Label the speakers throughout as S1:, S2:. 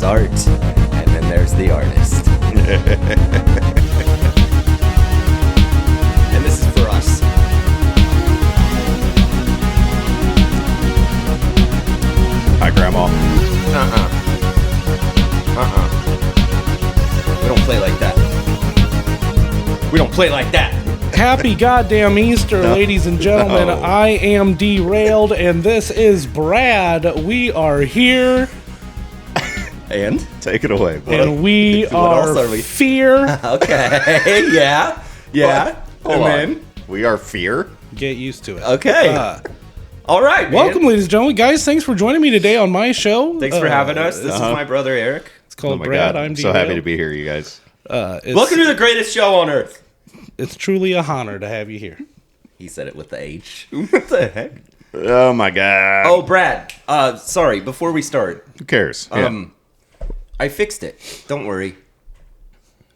S1: there's art, and then there's the artist. And this is for us.
S2: Hi, Grandma.
S1: We don't play like that. We don't play like that.
S3: Happy goddamn Easter, ladies and gentlemen.
S2: No.
S3: I am Derailed, and this is Brad. We are here,
S1: And?
S2: Take it away, boy.
S3: and we
S1: What else
S3: are
S1: are we?
S3: Fear.
S1: Okay, yeah. Hold on.
S2: We are Fear.
S3: Get used to it.
S1: Okay. All right, man.
S3: Welcome, ladies and gentlemen. Guys, thanks for joining me today on my show.
S1: Thanks for having us. This is my brother, Eric.
S3: It's called
S2: Oh my
S3: Brad.
S2: God.
S3: I'm
S2: so happy to
S3: Derailed.
S2: be here, you guys.
S1: Welcome to the greatest show on earth.
S3: It's truly a honor to have you here.
S1: He said it with the H. What the heck?
S2: Oh my God.
S1: Oh, Brad. Sorry, before we start.
S2: Who cares?
S1: I fixed it. Don't worry.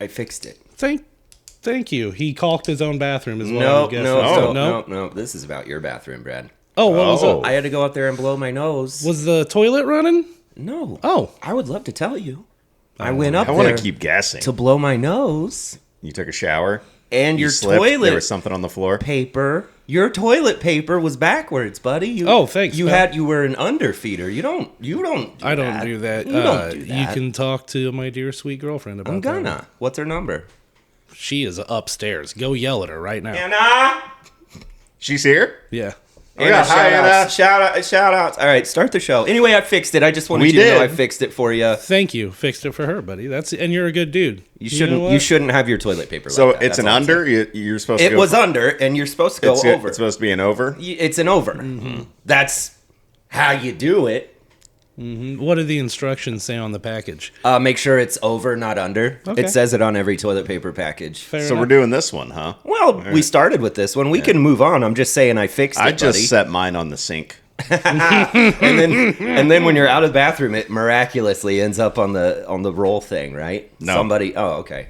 S1: I fixed it.
S3: Thank you. He caulked his own bathroom as well.
S1: No. This is about your bathroom, Brad.
S3: Oh, what was
S2: Oh.
S3: it?
S1: I had to go out there and blow my nose.
S3: Was the toilet running?
S1: No.
S3: Oh.
S1: I would love to tell you. I went up
S2: I want
S1: there
S2: to keep guessing.
S1: to blow my nose,
S2: You took a shower.
S1: and
S2: You
S1: your
S2: slipped,
S1: toilet
S2: There was something on the floor.
S1: paper. Your toilet paper was backwards, buddy.
S3: Thanks,
S1: You
S3: pal.
S1: you were an underfeeder. You don't.
S3: I don't do that.
S1: You don't do that.
S3: You can talk to my dear sweet girlfriend about
S1: I'm
S3: that.
S1: gonna. What's her number?
S3: She is upstairs. Go yell at her right now.
S1: Anna.
S2: She's here?
S3: Yeah.
S2: Yeah, hi, Anna.
S1: Shout outs. All right, start the show. Anyway, I fixed it. I just wanted
S2: We
S1: you to know
S2: did.
S1: I fixed it for you.
S3: Thank you. Fixed it for her, buddy. And you're a good dude.
S1: You
S3: know
S1: shouldn't have your toilet paper.
S2: So
S1: like that.
S2: it's
S1: That's
S2: an
S1: all I'm
S2: under?
S1: saying.
S2: You're supposed to
S1: It
S2: go
S1: was under, and you're supposed to go over.
S2: It's supposed to be an over?
S1: It's an over. That's how you do it.
S3: What do the instructions say on the package?
S1: Make sure it's over, not under.
S3: Okay.
S1: It says it on every toilet paper package.
S3: Fair
S2: So
S3: enough.
S2: we're doing this one, huh?
S1: Well, we started with this one. We can move on. I'm just saying I fixed it,
S2: I just
S1: buddy.
S2: set mine on the sink.
S1: and then when you're out of the bathroom, it miraculously ends up on the roll thing, right?
S2: No.
S1: Somebody. Oh, okay.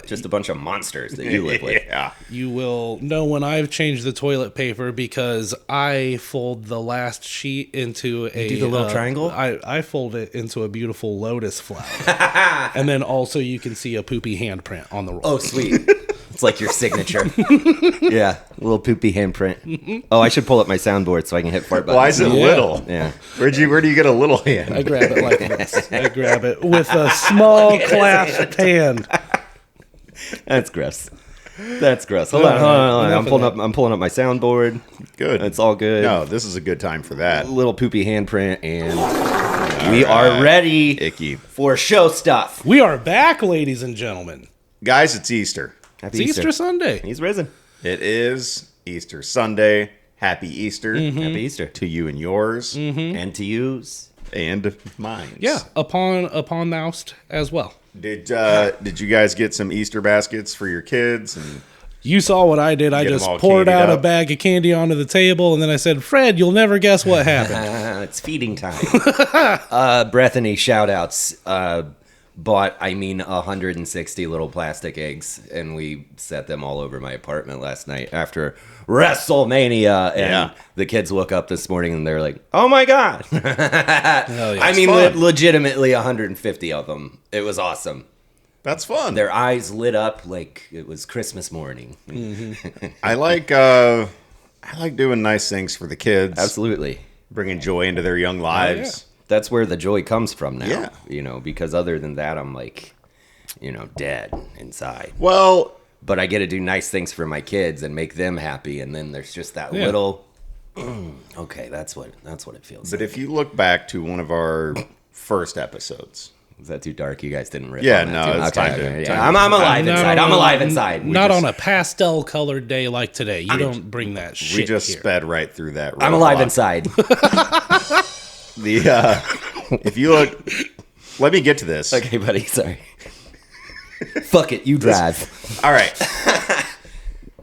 S1: Just a bunch of monsters that you live with.
S2: Yeah.
S3: You will know when I've changed the toilet paper because I fold the last sheet into a...
S1: do the little triangle?
S3: I fold it into a beautiful lotus flower. And then also you can see a poopy handprint on the roll.
S1: Oh, sweet. It's like your signature. Yeah, a little poopy handprint. Oh, I should pull up my soundboard so I can hit fart buttons.
S2: Why is it
S3: Yeah.
S2: little?
S1: Yeah.
S2: Where do you get a little hand?
S3: I grab it like this. I grab it with a small clasped hand.
S1: That's gross. That's gross. Hold on.
S3: Enough of
S1: I'm pulling up my soundboard.
S2: Good.
S1: It's all good.
S2: No, this is a good time for that.
S1: Little poopy handprint, and we are ready
S2: Icky.
S1: for show stuff.
S3: We are back, ladies and gentlemen.
S2: Guys, it's Easter.
S3: It's Easter Sunday.
S1: He's risen.
S2: It is Easter Sunday. Happy Easter
S1: Happy Easter.
S2: to you and yours
S1: And to use.
S2: and mine.
S3: Yeah, upon thou'st as well.
S2: Did you guys get some Easter baskets for your kids? And
S3: You saw what I did. I
S2: Get 'em
S3: just
S2: all
S3: poured
S2: candied
S3: out a
S2: up.
S3: bag of candy onto the table, and then I said, Fred, you'll never guess what happened.
S1: It's feeding time. Brethany shout outs. Bought 160 little plastic eggs, and we set them all over my apartment last night after WrestleMania. And the kids woke up this morning and they're like, "Oh my god!"
S3: Hell yeah.
S2: fun.
S1: Legitimately 150 of them. It was awesome.
S2: that's fun.
S1: Their eyes lit up like it was Christmas morning.
S2: I like doing nice things for the kids.
S1: Absolutely.
S2: Bringing joy into their young lives.
S1: That's where the joy comes from now.
S2: Yeah.
S1: Because other than that, I'm like, dead inside.
S2: Well,
S1: But I get to do nice things for my kids and make them happy, and then there's just that
S3: Yeah.
S1: little. Okay, that's what it feels.
S2: but
S1: like.
S2: if you look back to one of our first episodes,
S1: Is that too dark? You guys didn't rip
S2: Yeah,
S1: on that
S2: no,
S1: too?
S2: it's
S1: Okay,
S2: time to-
S1: okay,
S2: time
S1: yeah.
S2: to-
S1: I'm alive inside. I'm alive inside.
S3: Not on a pastel-colored day like today. You don't bring that shit
S2: we just
S3: here.
S2: sped right through that.
S1: I'm alive
S2: roadblock.
S1: inside.
S2: If you look, let me get to this.
S1: Okay, buddy. Sorry. Fuck it. You drive.
S2: All right.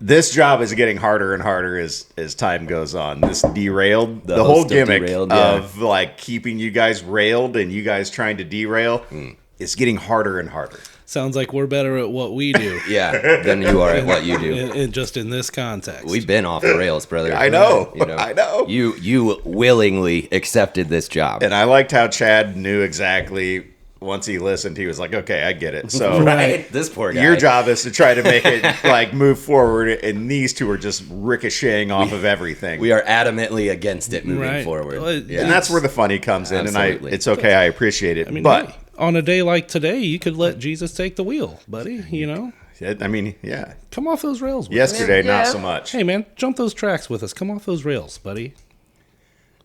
S2: This job is getting harder and harder as time goes on. This derailed, the whole
S1: host of
S2: gimmick
S1: Derailed, yeah.
S2: of like keeping you guys railed and you guys trying to derail is getting harder and harder.
S3: Sounds like we're better at what we do.
S1: Yeah, than you are at what you do.
S3: Just in this context.
S1: We've been off the rails, brother.
S2: I know. I know.
S1: You willingly accepted this job.
S2: And I liked how Chad knew exactly once he listened, he was like, okay, I get it. So
S1: Right? This poor guy.
S2: your job is to try to make it like move forward, and these two are just ricocheting off of everything.
S1: We are adamantly against it moving
S3: Right.
S1: forward.
S3: Well,
S1: Yeah.
S2: And that's where the funny comes in,
S1: Absolutely.
S2: and it's okay. I appreciate it.
S3: I mean,
S2: but
S3: hey, on a day like today, you could let Jesus take the wheel, buddy. You know,
S2: I mean, yeah.
S3: come off those rails. With
S2: Yesterday,
S1: Yeah.
S2: not so much.
S3: us. Hey, man, jump those tracks with us. Come off those rails, buddy.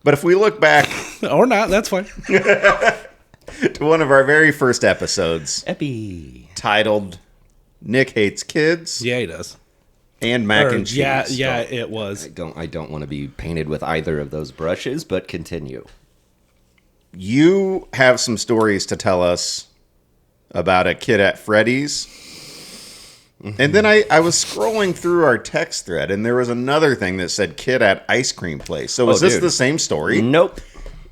S2: But if we look back
S3: Or not, that's fine.
S2: to one of our very first episodes
S1: Epi.
S2: titled "Nick Hates Kids"
S3: Yeah, he does.
S2: and Mac
S3: Or,
S2: and Cheese.
S3: yeah, it was.
S1: I don't want to be painted with either of those brushes, but continue.
S2: You have some stories to tell us about a kid at Freddy's. And then I was scrolling through our text thread, and there was another thing that said kid at ice cream place. So is this
S1: dude.
S2: the same story?
S1: Nope.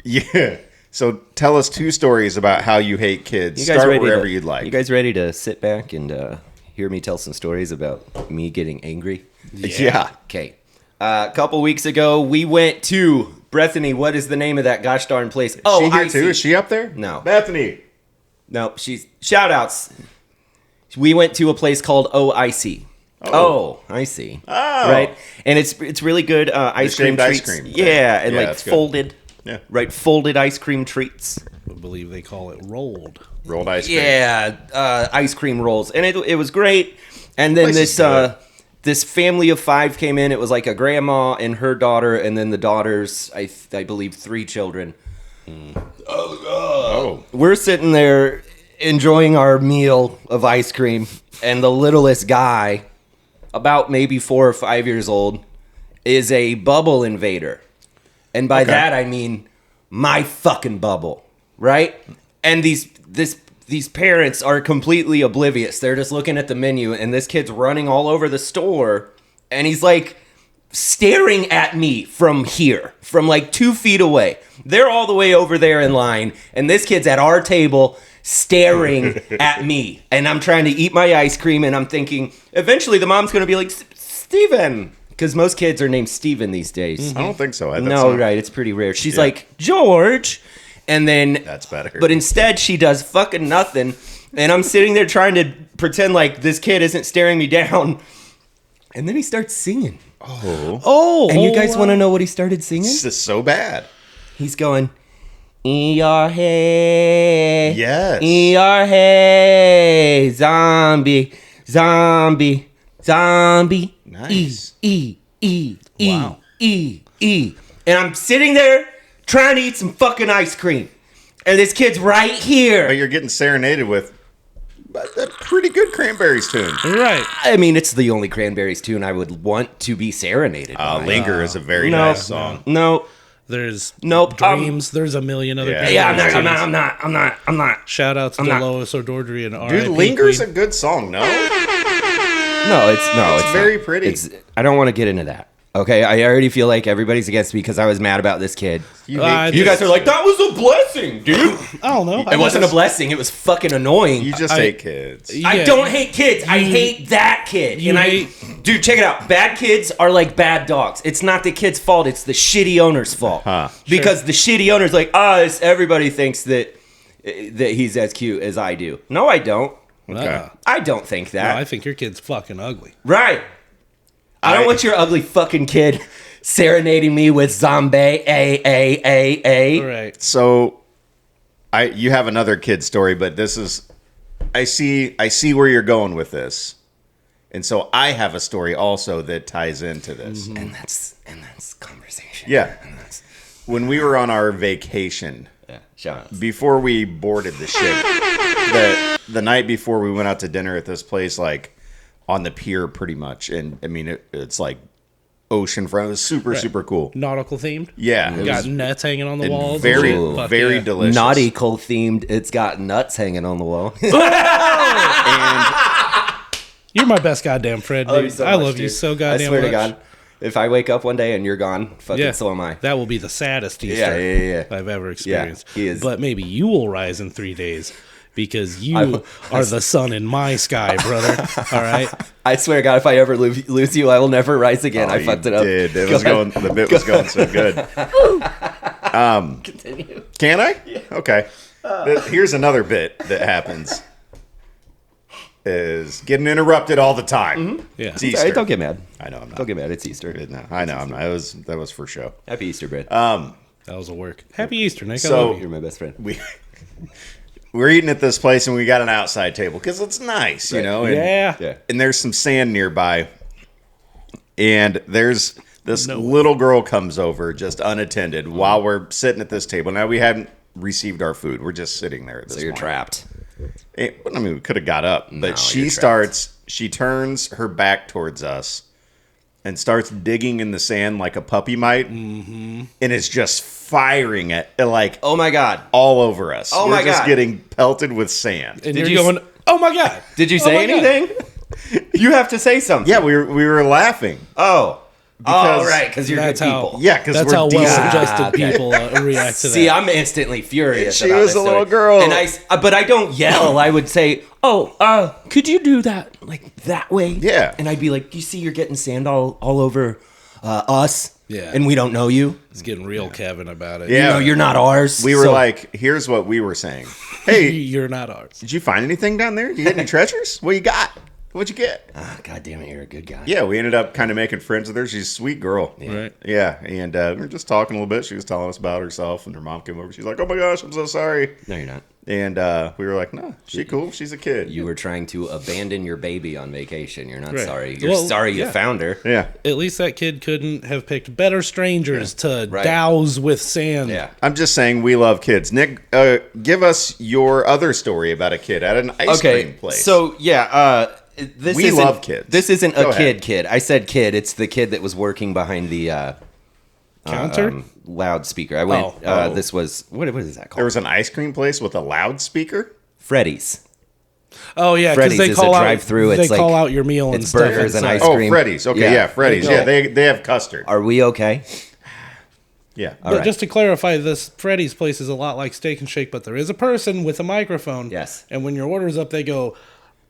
S2: Yeah. So tell us two stories about how you hate kids. Start wherever you'd like.
S1: You guys ready to sit back and hear me tell some stories about me getting angry?
S2: Yeah.
S1: Okay. A couple weeks ago, we went to Bethany. What is the name of that gosh darn place? Oh,
S2: She here
S1: I
S2: too?
S1: see.
S2: Is she up there?
S1: No.
S2: Bethany.
S1: No, she's shout outs. We went to a place called OIC. Oh, I see.
S2: Oh.
S1: Right, and it's really good ice cream
S2: shaved ice
S1: treats.
S2: cream.
S1: Yeah, and
S2: Yeah,
S1: like
S2: that's good.
S1: folded.
S2: Yeah.
S1: Right, folded ice cream treats.
S3: I believe they call it rolled.
S2: Rolled ice cream.
S1: Yeah, ice cream rolls, and it was great. And then
S2: Place is good.
S1: this family of 5 came in. It was like a grandma and her daughter, and then the daughters. I believe 3 children.
S2: Oh.
S1: We're sitting there enjoying our meal of ice cream, and the littlest guy, about maybe 4 or 5 years old, is a bubble invader. And by that I mean my fucking bubble, right? And these parents are completely oblivious. They're just looking at the menu, and this kid's running all over the store, and he's like staring at me from here, from like 2 feet away. They're all the way over there in line, and this kid's at our table staring at me. And I'm trying to eat my ice cream, and I'm thinking, eventually the mom's going to be like, Steven. Because most kids are named Steven these days.
S2: I don't think so. That's
S1: No,
S2: not-
S1: right. It's pretty rare. She's like, George. And then,
S2: That's better.
S1: But instead, she does fucking nothing. And I'm sitting there trying to pretend like this kid isn't staring me down. And then he starts singing.
S3: Oh,
S1: And you guys want to know what he started singing?
S2: It's just so bad.
S1: He's going, E-R-Hey.
S2: Yes.
S1: E-R-Hey. Zombie. Zombie. Zombie.
S2: Nice.
S1: E.
S3: Wow.
S1: E. And I'm sitting there trying to eat some fucking ice cream. And this kid's right
S2: But
S1: here.
S2: you're getting serenaded with a pretty good Cranberries tune.
S3: right.
S1: I mean, it's the only Cranberries tune I would want to be serenaded by.
S2: Linger is a very
S1: No.
S2: nice song.
S1: No.
S3: There's
S1: Nope,
S3: dreams. There's a million other.
S2: Yeah.
S1: Yeah,
S3: Cranberries
S1: I'm
S3: tunes.
S1: not.
S3: Shout out to
S1: I'm not.
S3: Dolores O'Dordry and
S2: Dude,
S3: R.I.P.
S2: Linger's a
S3: Queen.
S2: good song, no?
S1: No, it's
S2: It's very
S1: not.
S2: pretty.
S1: I don't want to get into that. Okay, I already feel like everybody's against me because I was mad about this kid.
S2: You,
S3: I
S2: hate
S1: You
S2: kids.
S1: guys are like, that was a blessing, dude.
S3: I don't know.
S1: It wasn't a blessing. It was fucking annoying.
S2: You just hate kids.
S1: I
S3: Yeah.
S1: don't hate kids. I hate that kid.
S3: You
S1: And dude, check it out. Bad kids are like bad dogs. It's not the kid's fault. It's the shitty owner's fault.
S2: Huh.
S1: Because the shitty owner's like, everybody thinks that he's as cute as I do. No, I don't.
S2: Okay.
S1: I don't think that.
S3: No, I think your kid's fucking ugly.
S1: Right. I don't want your ugly fucking kid serenading me with zombie a.
S3: Right.
S2: So, you have another kid story, but this is, I see where you're going with this, and so I have a story also that ties into this.
S1: And that's conversation.
S2: Yeah,
S1: And that's,
S2: when we were on our vacation,
S1: yeah. Shout out.
S2: before we boarded the ship, the night before we went out to dinner at this place, like on the pier, pretty much, and I mean it's like ocean front. It was super cool.
S3: Nautical themed.
S2: Yeah, it
S3: Got
S2: was
S3: nets hanging on the
S2: and
S3: walls.
S2: very
S3: and shit. Fuck
S2: very
S3: yeah.
S2: delicious.
S1: Nautical themed. It's got nuts hanging on the wall.
S2: And
S3: You're my best goddamn friend, dude. I love you
S1: dude.
S3: so goddamn
S1: I swear
S3: much.
S1: to God, if I wake up one day and you're gone, fucking so am I.
S3: That will be the saddest Easter
S1: Yeah.
S3: I've ever experienced.
S1: he is.
S3: But maybe you will rise in 3 days because you are the sun in my sky, brother. All right.
S1: I swear to God, if I ever lose you, I will never rise again. I
S2: you
S1: fucked it up.
S2: Did. It
S1: Go
S2: was
S1: ahead.
S2: going. The bit was going so good.
S1: Continue.
S2: Can I? Yeah. Okay. Here's another bit that happens. Is getting interrupted all the time.
S3: Yeah.
S2: It's Easter.
S1: Don't get mad.
S2: I know I'm not.
S1: Don't get mad. It's Easter.
S2: No, I know I'm not. That was for show.
S1: Happy Easter, Brett.
S3: That was a work. Happy Easter, Nick. I
S2: So-
S3: love you.
S1: You're my best friend.
S2: We're eating at this place and we got an outside table because it's nice, you
S1: Right.
S2: know. And,
S3: Yeah.
S1: Yeah.
S2: and there's some sand nearby, and there's this little girl comes over just unattended while we're sitting at this table. Now we hadn't received our food. We're just sitting there at this
S1: So you're
S2: point.
S1: trapped.
S2: I mean, we could have got up, but
S1: No,
S2: she
S1: you're
S2: she turns her back towards us and starts digging in the sand like a puppy might, and it's just firing at like
S1: Oh my God.
S2: all over us.
S1: Oh
S2: We're
S1: my
S2: just
S1: God.
S2: getting pelted with sand.
S3: And
S1: Did
S3: you're
S1: you
S3: going, oh my God.
S1: Did you
S3: Oh
S1: say
S3: my God.
S1: anything? You have to say something.
S2: Yeah, we were laughing.
S1: Oh.
S2: Because-
S1: Oh, right. Because you're good
S3: That's how.
S1: people.
S2: Yeah, 'cause
S3: that's
S2: we're
S3: how
S2: decent.
S3: well-adjusted
S1: Okay.
S3: people react to
S1: See,
S3: that.
S1: I'm instantly furious.
S2: She
S1: about
S2: was
S1: this
S2: a little
S1: story.
S2: girl.
S1: and but I don't yell. I would say, "Oh, could you do that like that way?"
S2: Yeah.
S1: and I'd be like, "You see, you're getting sand all over us,
S3: Yeah.
S1: and we don't know you.
S3: It's getting real Kevin about it.
S2: Yeah.
S1: You know, you're not ours."
S2: We were
S1: So-
S2: like, here's what we were saying. Hey,
S3: You're not ours.
S2: did you find anything down there? Did you get any treasures? What you got? What'd you get?
S1: "Ah, God damn it, you're a good guy."
S2: Yeah, we ended up kind of making friends with her. She's a sweet girl.
S3: Right.
S2: Yeah, and we were just talking a little bit. She was telling us about herself, and her mom came over. She's like, "Oh my gosh, I'm so sorry."
S1: No, you're not.
S2: And we were like, "No, she's cool. She's a kid."
S1: You were trying to abandon your baby on vacation. You're not
S3: Right.
S1: sorry. You're
S3: Well,
S1: sorry you
S3: yeah.
S1: found her.
S2: Yeah,
S3: At least that kid couldn't have picked better strangers to
S1: Right.
S3: douse with sand.
S1: Yeah.
S2: I'm just saying we love kids. Nick, give us your other story about a kid at an ice cream place.
S1: So yeah, this
S2: We
S1: isn't-
S2: love kids.
S1: This isn't
S2: Go
S1: a
S2: ahead.
S1: kid. I said kid. It's the kid that was working behind the
S3: Counter?
S1: loudspeaker. I went.
S3: Oh.
S1: This was what is that
S2: there
S1: called?
S2: was an ice cream place with a loudspeaker.
S1: Freddy's.
S3: Oh yeah, because
S1: Freddy's
S3: they
S1: is a
S3: call out
S1: drive-through.
S3: they
S1: It's
S3: call
S1: like-
S3: out your meal and
S1: it's
S3: stuff.
S1: burgers and
S3: inside.
S1: ice
S2: Oh,
S1: cream.
S2: Freddy's. Okay,
S1: Yeah.
S2: yeah, Freddy's.
S1: There
S2: Yeah,
S1: you
S2: they have custard.
S1: Are we okay?
S2: Yeah.
S3: But
S1: right.
S3: just to clarify, this Freddy's place is a lot like Steak and Shake, but there is a person with a microphone.
S1: Yes.
S3: And when your order's up, they go,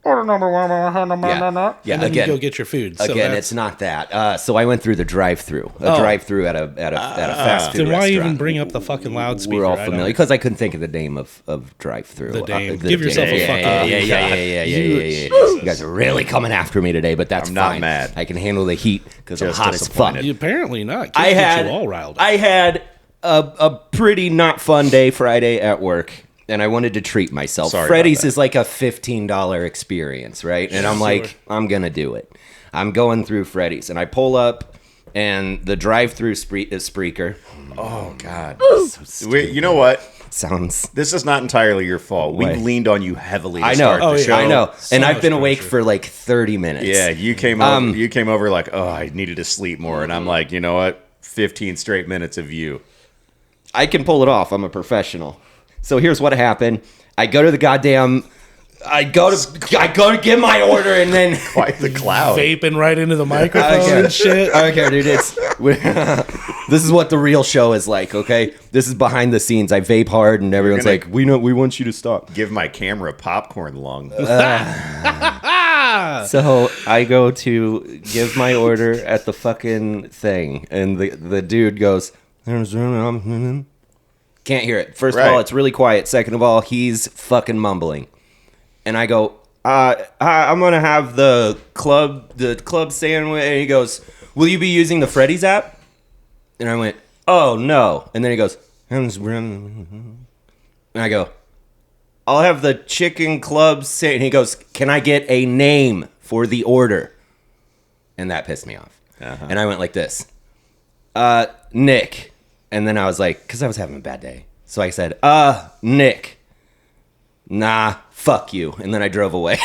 S3: order number one,
S1: Yeah. Yeah,
S3: and then
S1: again-
S3: you go get your food. So
S1: Again,
S3: that's-
S1: it's not that. So I went through the drive-through,
S3: Oh.
S1: drive-through at a fast food
S3: Then why
S1: restaurant.
S3: even bring up the fucking loudspeaker?
S1: We're all
S3: I don't-
S1: familiar because I couldn't think of the name of drive-through.
S3: The name. Give yourself a fucking-
S1: yeah. You guys are really coming after me today, but that's
S2: I'm not
S1: fine.
S2: mad.
S1: I can handle the heat because I'm
S2: Just
S1: hot as fuck.
S2: disappointed.
S3: You apparently not. Kids
S1: I
S3: get
S1: had
S3: you all riled up.
S1: I had a pretty not fun day Friday at work, and I wanted to treat myself.
S2: Sorry about
S1: Freddy's
S2: that.
S1: is like a $15 experience, right? And I'm like, I'm gonna do it. I'm going through Freddy's, and I pull up, and the drive-through speaker.
S2: Oh God.
S1: So stupid.
S2: You know what?
S1: Sounds.
S2: This is not entirely your fault. We
S1: What?
S2: leaned on you heavily to
S1: I know.
S2: start
S3: Oh,
S2: the
S3: yeah.
S2: show.
S1: I know.
S3: So
S1: And I've
S3: much
S1: been awake
S3: pressure.
S1: for like 30 minutes.
S2: Yeah, you came over. You came over like, oh, I needed to sleep more, and I'm like, you know what? 15 straight minutes of you.
S1: I can pull it off. I'm a professional. So here's what happened. I go to the goddamn. I go to get my order, and then.
S2: Quite the cloud.
S3: Vaping right into the microphone
S1: Okay.
S3: and shit.
S1: Okay, dude, this is what the real show is like. Okay, this is behind the scenes. I vape hard, and everyone's
S2: gonna-
S1: like, "We know, we want you to stop."
S2: Give my camera popcorn lung.
S1: So I go to give my order at the fucking thing, and the dude goes, "Can't hear it." First of all,
S2: Right.
S1: it's really quiet. Second of all, he's fucking mumbling, and I go, "I'm gonna have the club sandwich." And he goes, "Will you be using the Freddy's app?" And I went, "Oh no!" And then he goes, and I go, "I'll have the chicken club sandwich." And he goes, "Can I get a name for the order?" And that pissed me off. And I went like this, Nick. And then I was like, because I was having a bad day. So I said, Nick. Nah, fuck you. And then I drove away.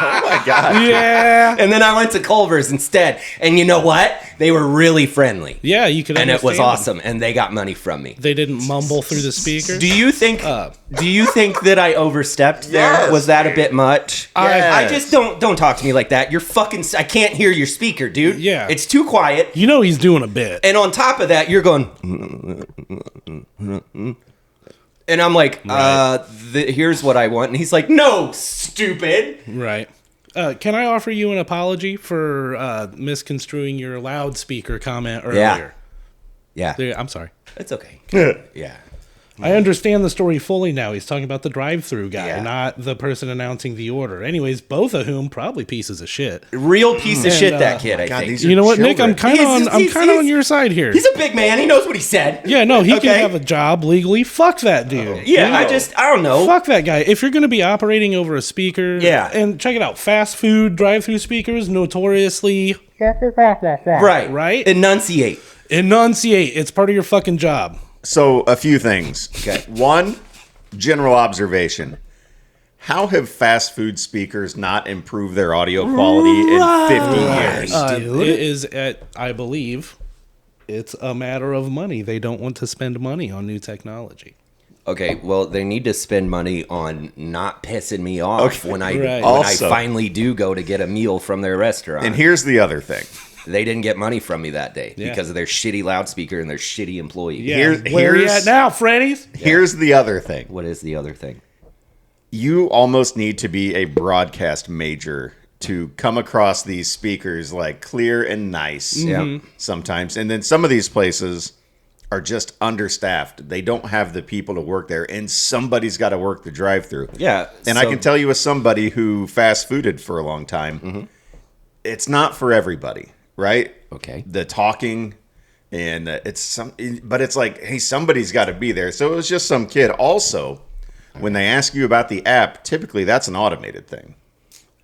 S2: Oh my God.
S3: Yeah.
S1: And then I went to Culver's instead. And you know what? They were really friendly.
S3: Yeah, you could
S1: And it was
S3: understand them.
S1: awesome. And they got money from me.
S3: They didn't mumble through the speaker.
S1: Do you think that I overstepped there?
S2: Yes.
S1: Was that a bit much?
S2: Yes.
S1: I just don't talk to me like that. You're fucking I can't hear your speaker, dude.
S3: Yeah.
S1: It's too quiet.
S3: You know he's doing a bit.
S1: And on top of that, you're going and I'm like, here's what I want. And he's like, "No, stupid."
S3: Right. Can I offer you an apology for misconstruing your loudspeaker comment earlier?
S1: Yeah.
S3: There, I'm sorry.
S1: It's okay. Yeah.
S3: I understand the story fully now. He's talking about the drive-through guy,
S1: Yeah.
S3: not the person announcing the order. Anyways, both of whom probably pieces of shit.
S1: Real piece of shit, that kid, I
S2: God,
S1: think.
S2: these are
S3: You know what, Nick? I'm
S2: children.
S3: kind of on your side here.
S1: He's a big man. He knows what he said.
S3: Yeah, no, he
S1: Okay?
S3: can have a job legally. Fuck that dude.
S1: Yeah, I don't know.
S3: Fuck that guy. If you're going to be operating over a speaker,
S1: Yeah.
S3: and check it out, fast food drive-through speakers notoriously
S1: Right. Enunciate.
S3: enunciate. It's part of your fucking job.
S2: So, a few things.
S1: Okay.
S2: One, general observation. How have fast food speakers not improved their audio quality in 50 years?
S3: It is I believe, it's a matter of money. They don't want to spend money on new technology.
S1: Okay, well, they need to spend money on not pissing me off when I
S2: Also-
S1: finally do go to get a meal from their restaurant.
S2: And here's the other thing.
S1: They didn't get money from me that day
S3: Yeah.
S1: because of their shitty loudspeaker and their shitty employee.
S3: Yeah, where are you at now, Freddy's?
S2: Here's the other thing.
S1: What is the other thing?
S2: You almost need to be a broadcast major to come across these speakers like clear and nice sometimes. And then some of these places are just understaffed. They don't have the people to work there, and somebody's got to work the drive-through.
S1: Yeah,
S2: And I can tell you as somebody who fast fooded for a long time, it's not for everybody, right?
S1: Okay.
S2: The talking and but it's like, hey, somebody's got to be there. So it was just some kid. Also, when they ask you about the app, typically that's an automated thing.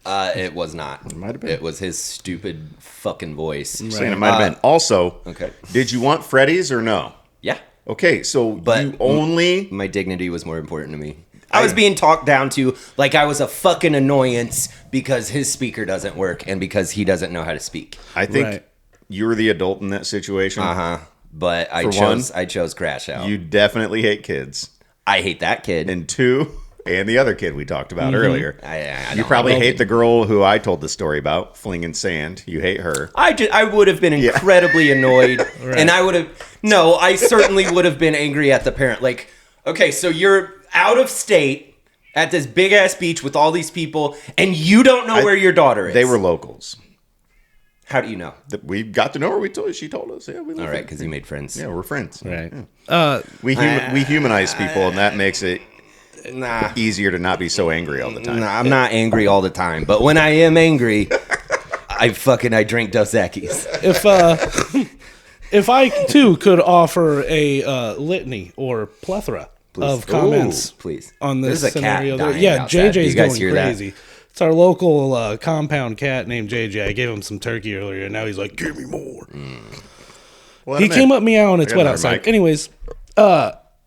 S1: It was not. It
S2: might have been.
S1: It was his stupid fucking voice.
S2: Saying it might have been. Also,
S1: okay.
S2: Did you want Freddy's or no?
S1: Yeah.
S2: Okay, so
S1: But
S2: you only...
S1: My dignity was more important to me. I was being talked down to like I was a fucking annoyance because his speaker doesn't work and because he doesn't know how to speak.
S2: I think
S3: Right.
S2: you're the adult in that situation.
S1: But I chose Crash Out.
S2: You definitely hate kids.
S1: I hate that kid.
S2: And two, and the other kid we talked about earlier.
S1: I
S2: You
S1: don't
S2: probably
S1: know.
S2: hate the girl who I told the story about, flinging sand. You hate her.
S1: I would have been incredibly annoyed, and I certainly would have been angry at the parent. Like, okay, so you're out of state at this big ass beach with all these people, and you don't know where your daughter is.
S2: They were locals.
S1: How do you know?
S2: We got to know her. She told us. Yeah, we live
S1: All right,
S2: here.
S1: because you made friends.
S2: Yeah, we're friends.
S3: Right.
S2: We humanize people, and that makes it
S1: Nah,
S2: easier to not be so angry all the time.
S1: I'm not angry all the time, but when I am angry, I drink Dos Equis.
S3: If I too could offer a litany or plethora of comments,
S1: Please.
S3: on this
S1: There's a cat
S3: scenario,
S1: dying
S3: yeah,
S1: outside. Do
S3: JJ's
S1: you guys
S3: going
S1: hear that?
S3: crazy. It's our local compound cat named JJ. I gave him some turkey earlier, and now he's like, "Give me more."
S2: Let
S3: He
S2: him
S3: came
S2: in.
S3: up meowing. It's
S2: I got
S3: wet
S2: another
S3: outside.
S2: mic.
S3: Anyways,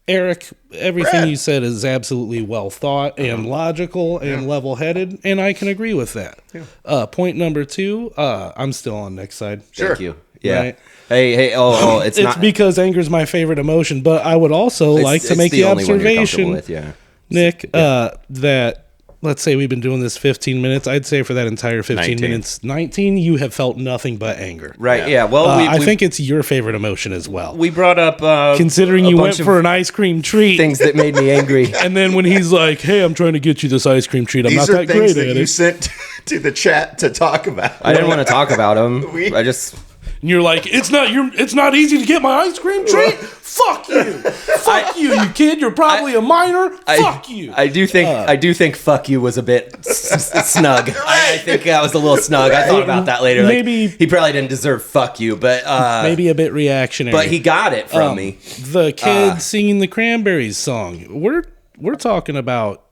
S3: Eric, everything
S2: Brad.
S3: you said is absolutely well thought and logical and level-headed, and I can agree with that. Point number 2, I'm still on Nick's side.
S2: Sure.
S1: Thank you. Yeah.
S3: Right.
S1: Hey. It's
S3: It's
S1: not
S3: because anger's my favorite emotion, but I would also like to
S1: it's
S3: make the
S1: only one you're comfortable
S3: observation,
S1: with, yeah.
S3: Nick, that let's say we've been doing this 15 minutes. I'd say for that entire 15
S2: 19.
S3: minutes, 19, you have felt nothing but anger.
S1: Right. Yeah. Well,
S3: I think it's your favorite emotion as well.
S1: we brought up
S3: Considering
S1: a
S3: you
S1: bunch
S3: went
S1: of
S3: for an ice cream treat,
S1: things that made me angry.
S3: and then when he's like, "Hey, I'm trying to get you this ice cream treat. I'm
S2: These
S3: not
S2: are
S3: that
S2: things
S3: great
S2: that
S3: at
S2: you
S3: it,"
S2: sent to the chat to talk about.
S1: I didn't want to talk about them. I just
S3: and you're like, "It's not easy to get my ice cream treat." Fuck you, fuck you, you kid. You're probably a minor. Fuck you.
S1: I do think "fuck you" was a bit snug. I think that was a little snug. I thought about that later. Like,
S3: Maybe-
S1: he probably didn't deserve "fuck you," but
S3: Maybe a bit reactionary.
S1: but he got it from me.
S3: The kid singing the Cranberries song. We're talking about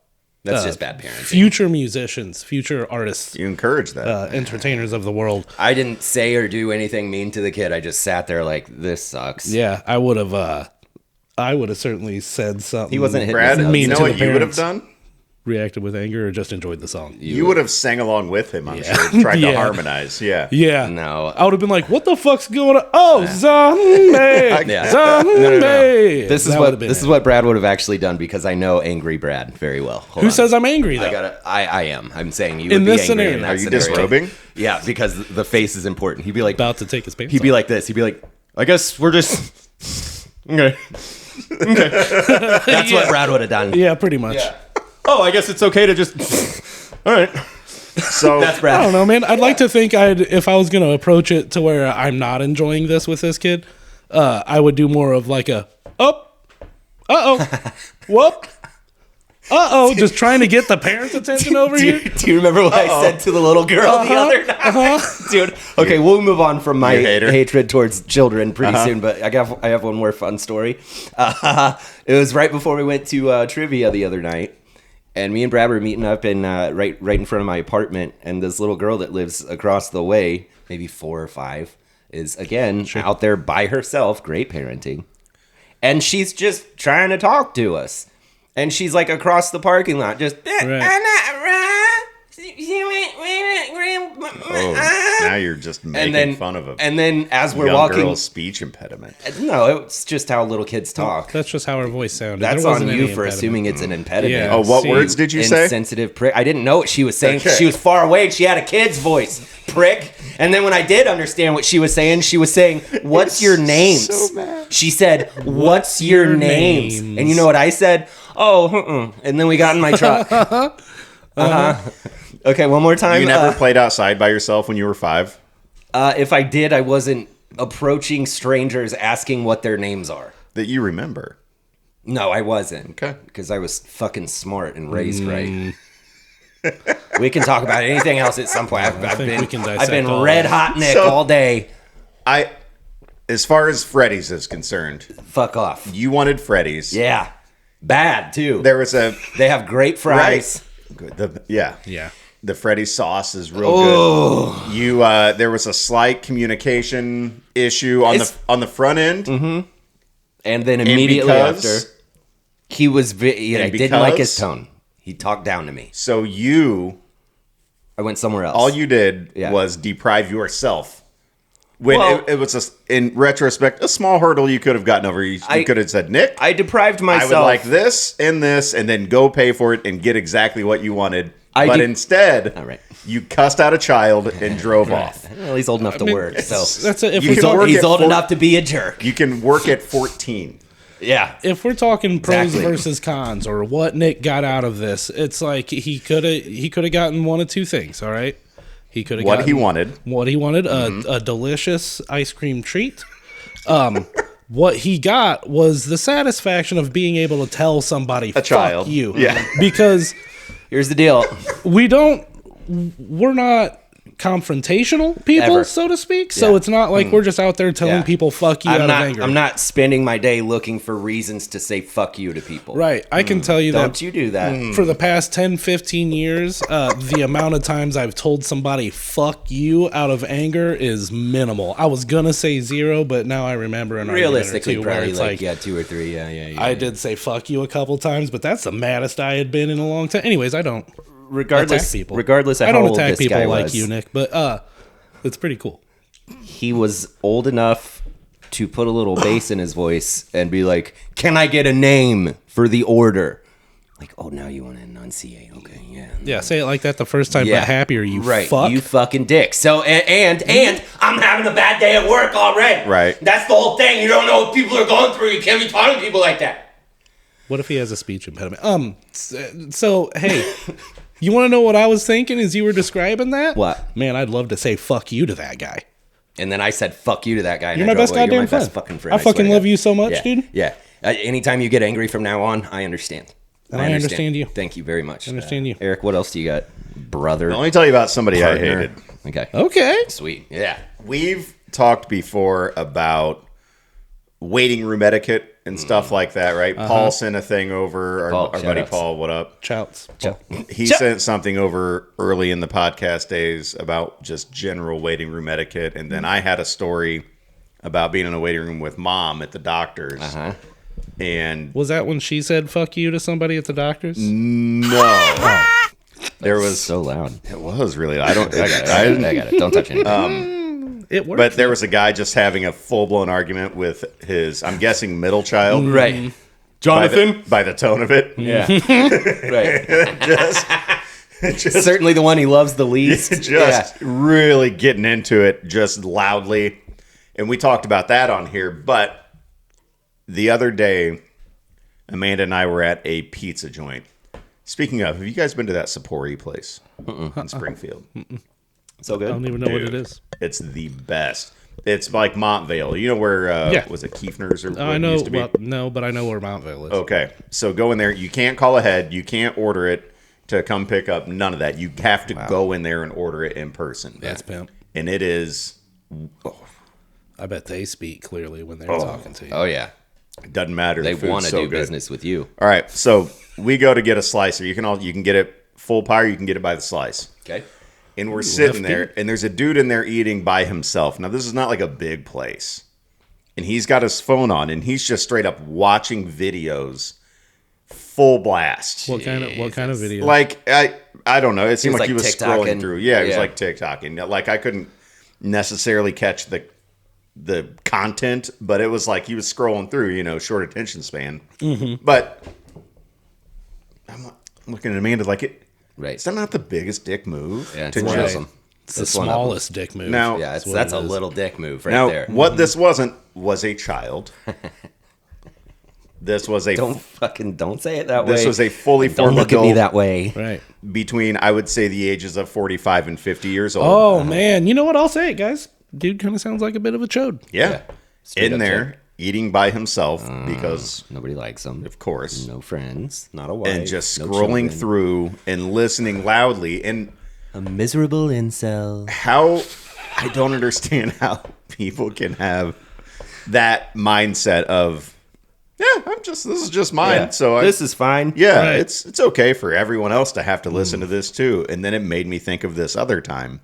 S1: That's just bad parenting.
S3: future musicians, future artists,
S2: You encourage that.
S3: entertainers of the world.
S1: I didn't say or do anything mean to the kid. I just sat there like, this sucks.
S3: Yeah, I would have certainly said something.
S1: He wasn't hitting
S2: Brad,
S1: his notes.
S3: mean
S2: you know
S3: to
S2: what
S3: the
S2: you would have
S3: parents.
S2: done?
S3: Reacted with anger or just enjoyed the song.
S2: You would have sang along with him, I'm sure. Tried
S3: Yeah.
S2: to harmonize. Yeah.
S3: Yeah.
S1: No.
S3: I would have been like, "What the fuck's going on? Oh, zombie,
S1: Yeah.
S3: zombie."
S1: No. This is
S3: That
S1: what
S3: would've been
S1: this is
S3: it.
S1: what Brad would have actually done because I know angry Brad very well. Hold
S3: Who
S1: on.
S3: says I'm angry though?
S1: I am. I'm saying you
S3: In
S1: would be
S3: this
S1: angry
S3: scenario.
S1: in that
S2: Are you
S1: scenario.
S2: disrobing?
S1: Yeah, because the face is important. He'd be like,
S3: About to take his pants
S1: he'd be
S3: off.
S1: like this. He'd be like, I guess we're just okay. That's what Brad would have done.
S3: Yeah, pretty much.
S1: Oh, I guess it's okay to just. All right.
S2: So
S1: That's
S3: I
S1: Brad.
S3: don't know, man. I'd like to think if I was going to approach it to where I'm not enjoying this with this kid, I would do more of like a, Uh-oh. Whoop. Uh-oh. Just trying to get the parents' attention over
S1: Do
S3: here.
S1: you remember what I said to the little girl the other night? Dude, okay, we'll move on from my
S2: You hate her?
S1: hatred towards children pretty soon, but I have one more fun story. It was right before we went to trivia the other night, and me and Brad were meeting up in right in front of my apartment, and this little girl that lives across the way, maybe 4 or 5, is, again, out there by herself, great parenting, and she's just trying to talk to us. And she's like across the parking lot, just.
S2: Oh, now you're just making fun of him.
S1: And then as we're
S2: young
S1: walking,
S2: girl's speech impediment.
S1: no, it's just how little kids talk.
S3: That's just how her voice sounded.
S1: That's
S3: There
S1: on
S3: wasn't
S1: you
S3: any
S1: for
S3: impediment.
S1: assuming it's an impediment.
S3: Yeah.
S2: Oh, what
S3: See,
S2: words did you say?
S1: Insensitive prick. I didn't know what she was saying.
S2: Okay.
S1: She was far away and she had a kid's voice. Prick. And then when I did understand what she was saying, "What's your names?"
S2: so mad.
S1: She said, "What's your names?"
S3: names?
S1: And you know what I said? Oh, and then we got in my truck. Okay, one more time.
S2: You never played outside by yourself when you were 5?
S1: If I did, I wasn't approaching strangers asking what their names are.
S2: That you remember.
S1: No, I wasn't.
S2: Okay.
S1: Because I was fucking smart and raised right. We can talk about anything else at some point. I've been
S3: all
S1: red
S3: that.
S1: hot Nick
S2: So-
S1: all day.
S2: As far as Freddy's is concerned,
S1: Fuck off.
S2: you wanted Freddy's.
S1: Yeah. Bad, too.
S2: There was a
S1: They have great fries.
S2: Yeah. The Freddy's sauce is real good. You there was a slight communication issue on the front end.
S1: Mm-hmm. And then immediately after, he was. I didn't like his tone. He talked down to me.
S2: So
S1: I went somewhere else.
S2: all you did
S1: Yeah.
S2: was deprive yourself. When
S1: Well-
S2: it was, in retrospect, a small hurdle you could have gotten over. You could have said, Nick,
S1: I deprived
S2: I
S1: myself.
S2: would like this, and then go pay for it and get exactly what you wanted.
S1: I
S2: But
S1: do-
S2: instead,
S1: All right.
S2: you cussed out a child and drove off.
S1: Well, he's old enough to work, so
S3: That's it. If
S2: You
S3: we're
S2: can
S3: talking,
S2: work
S1: he's
S2: at
S1: old
S2: four-
S1: enough to be a jerk.
S2: You can work at 14.
S1: Yeah.
S3: if we're talking pros
S1: Exactly.
S3: versus cons or what Nick got out of this, it's like he could have gotten one of two things. All right, he could have
S2: What he wanted.
S3: What he wanted, a delicious ice cream treat. What he got was the satisfaction of being able to tell somebody, "Fuck
S2: child.
S3: you,"
S2: Yeah.
S3: because
S1: Here's the deal.
S3: we're not confrontational people,
S1: Ever.
S3: so to speak. So
S1: Yeah.
S3: it's not like we're just out there telling
S1: Yeah.
S3: people "fuck you" out of anger.
S1: I'm not spending my day looking for reasons to say "fuck you" to people.
S3: Right. I can tell you
S1: Don't
S3: that
S1: you do that?
S3: for the past 10, 15 years, the amount of times I've told somebody "fuck you" out of anger is minimal. I was gonna say 0, but now I remember an argument or
S1: Realistically,
S3: two where
S1: probably
S3: it's
S1: like 2 or 3. Yeah.
S3: I did say "fuck you" a couple times, but that's the maddest I had been in a long time. Anyways, I don't
S1: Regardless,
S3: attack people.
S1: regardless of
S3: I
S1: how
S3: don't
S1: old
S3: attack
S1: this
S3: people
S1: guy
S3: like
S1: was,
S3: you, Nick, but it's pretty cool.
S1: he was old enough to put a little bass in his voice and be like, "Can I get a name for the order?" Like, oh, now you want to enunciate? Okay, yeah.
S3: Yeah, say it like that the first time, but happier. You
S1: right,
S3: fuck.
S1: you fucking dick. So and I'm having a bad day at work already.
S2: Right.
S1: That's the whole thing. You don't know what people are going through. You can't be talking to people like that.
S3: What if he has a speech impediment? So hey, you want to know what I was thinking as you were describing that?
S1: What?
S3: Man, I'd love to say "fuck you" to that guy.
S1: And then I said, "Fuck you" to that guy. And
S3: You're
S1: I
S3: my best
S1: drove away.
S3: goddamn
S1: You're my best
S3: friend.
S1: fucking friend.
S3: I
S1: swear
S3: fucking
S1: to
S3: love
S1: God.
S3: you so much,
S1: Yeah,
S3: dude.
S1: Yeah. Anytime you get angry from now on, I understand.
S3: And I understand you.
S1: Thank you very much.
S3: I understand you.
S1: Eric, what else do you got, brother?
S2: Let me tell you about somebody I
S1: Partner?
S2: hated.
S1: Okay.
S3: Okay.
S1: Sweet. Yeah.
S2: We've talked before about waiting room etiquette and stuff like that, right? Paul sent a thing over.
S1: Paul,
S2: Our
S1: shout
S2: buddy
S1: outs.
S2: Paul, what up?
S3: Chouts.
S2: He sent something over early in the podcast days about just general waiting room etiquette. And then I had a story about being in a waiting room with Mom at the doctor's.
S1: Uh-huh.
S2: And
S3: Was that when she said "fuck you" to somebody at the doctor's?
S2: no. There was
S1: So loud.
S2: it was really I
S1: I got it. I got it. Don't touch anything.
S3: It worked.
S2: but there was a guy just having a full-blown argument with his, I'm guessing, middle child.
S1: Right.
S2: By the tone of it.
S1: Yeah. Right.
S2: Just
S1: Certainly the one he loves the least.
S2: just really getting into it just loudly. And we talked about that on here. But the other day, Amanda and I were at a pizza joint. Speaking of, have you guys been to that Sapori place in Springfield?
S1: So
S3: I don't
S1: good.
S3: even know what it
S2: Dude,
S3: is.
S2: It's the best. It's like Montvale. You know where
S3: Yeah.
S2: was it Kiefner's or what
S3: I
S2: it
S3: know.
S2: used to be?
S3: Well, no, but I know where Montvale is.
S2: Okay, so go in there. You can't call ahead. You can't order it to come pick up. None of that. You have to go in there and order it in person.
S3: That's pimp.
S2: And it is.
S3: I bet they speak clearly when they're talking to you.
S1: Oh yeah,
S2: It doesn't matter.
S1: they
S2: The food's
S1: want to
S2: so
S1: do
S2: good.
S1: business with you.
S2: All right, so we go to get a slicer. You can get it full pie. Or you can get it by the slice.
S1: Okay.
S2: And we're sitting
S3: lefty.
S2: there, and there's a dude in there eating by himself. Now, this is not like a big place. And he's got his phone on, and he's just straight up watching videos full blast.
S3: What kind of video?
S2: Like, I don't know. It seemed
S1: was,
S2: like he
S1: like,
S2: was
S1: TikToking.
S2: scrolling through. Yeah, it was
S1: Yeah.
S2: like TikToking. Like, I couldn't necessarily catch the content, but it was like he was scrolling through, short attention span. Mm-hmm. But I'm looking at Amanda like it.
S1: Right.
S2: Is that not the biggest dick move?
S1: Yeah,
S2: to
S1: it's one
S2: just-
S1: of them.
S3: It's the
S1: That's one of them.
S3: smallest dick move.
S2: Now-
S1: Yeah,
S3: what
S1: that's
S3: it
S1: a
S3: is.
S1: little dick move right
S2: Now,
S1: there.
S2: what this wasn't was a child. This was a
S1: Don't say it that way.
S2: this was a fully
S1: Don't
S2: formed
S1: look at me
S2: adult
S1: that way.
S3: Right.
S2: between, I would say, the ages of 45 and 50 years old.
S3: Oh, man. You know what? I'll say it, guys. Dude kind of sounds like a bit of a chode.
S2: Yeah.
S1: Straight
S2: In
S1: up
S2: there, eating by himself because,
S1: Nobody likes them.
S2: of course,
S1: No friends, not a wife,
S2: and just
S1: no
S2: scrolling
S1: children.
S2: through and listening loudly. And
S1: A miserable incel.
S2: how, I don't understand how people can have that mindset of, this is just mine.
S1: Yeah.
S2: So
S1: This is fine.
S2: yeah,
S3: Right.
S2: it's okay for everyone else to have to listen to this too. And then it made me think of this other time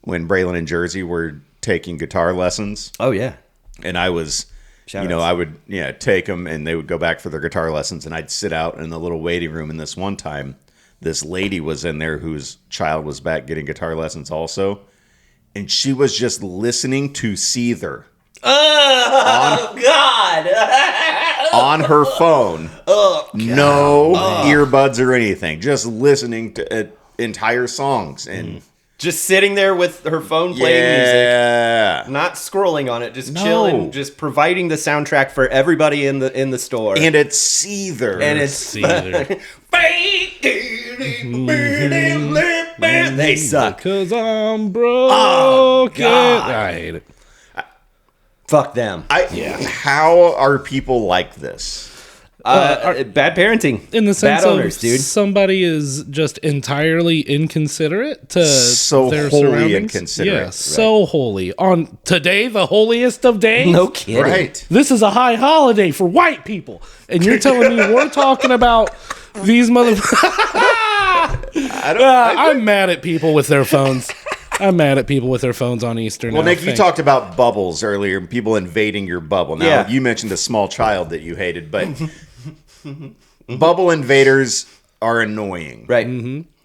S2: when Braylon and Jersey were taking guitar lessons,
S1: Oh yeah.
S2: and I was,
S1: Shout
S2: I
S1: outs.
S2: would take them, and they would go back for their guitar lessons, and I'd sit out in the little waiting room. And this one time, this lady was in there whose child was back getting guitar lessons also, and she was just listening to Seether.
S1: Oh God.
S2: On her phone. No earbuds or anything. Just listening to entire songs. And
S1: Just sitting there with her phone playing music.
S2: yeah.
S1: Not scrolling on it, just
S2: No.
S1: chilling, just providing the soundtrack for everybody in the store.
S2: And it's Seether.
S1: And it's
S3: Seether.
S1: They suck.
S3: Because I'm broken.
S1: God.
S3: I hate it.
S1: Fuck them.
S2: How are people like this?
S1: Bad parenting.
S3: In the sense
S1: bad
S3: of
S1: owners, dude.
S3: somebody is just entirely inconsiderate to
S2: So
S3: their
S2: wholly
S3: surroundings.
S2: inconsiderate.
S3: Yeah, so holy. On today, the holiest of days.
S1: No kidding.
S2: Right.
S3: This is a high holiday for white people, and you're telling me we're talking about these I'm mad at people with their phones. I'm mad at people with their phones on Easter.
S2: Well,
S3: now.
S2: Nick, you talked about bubbles earlier, people invading your bubble. Now,
S1: Yeah.
S2: you mentioned a small child that you hated, but bubble invaders are annoying.
S1: Right.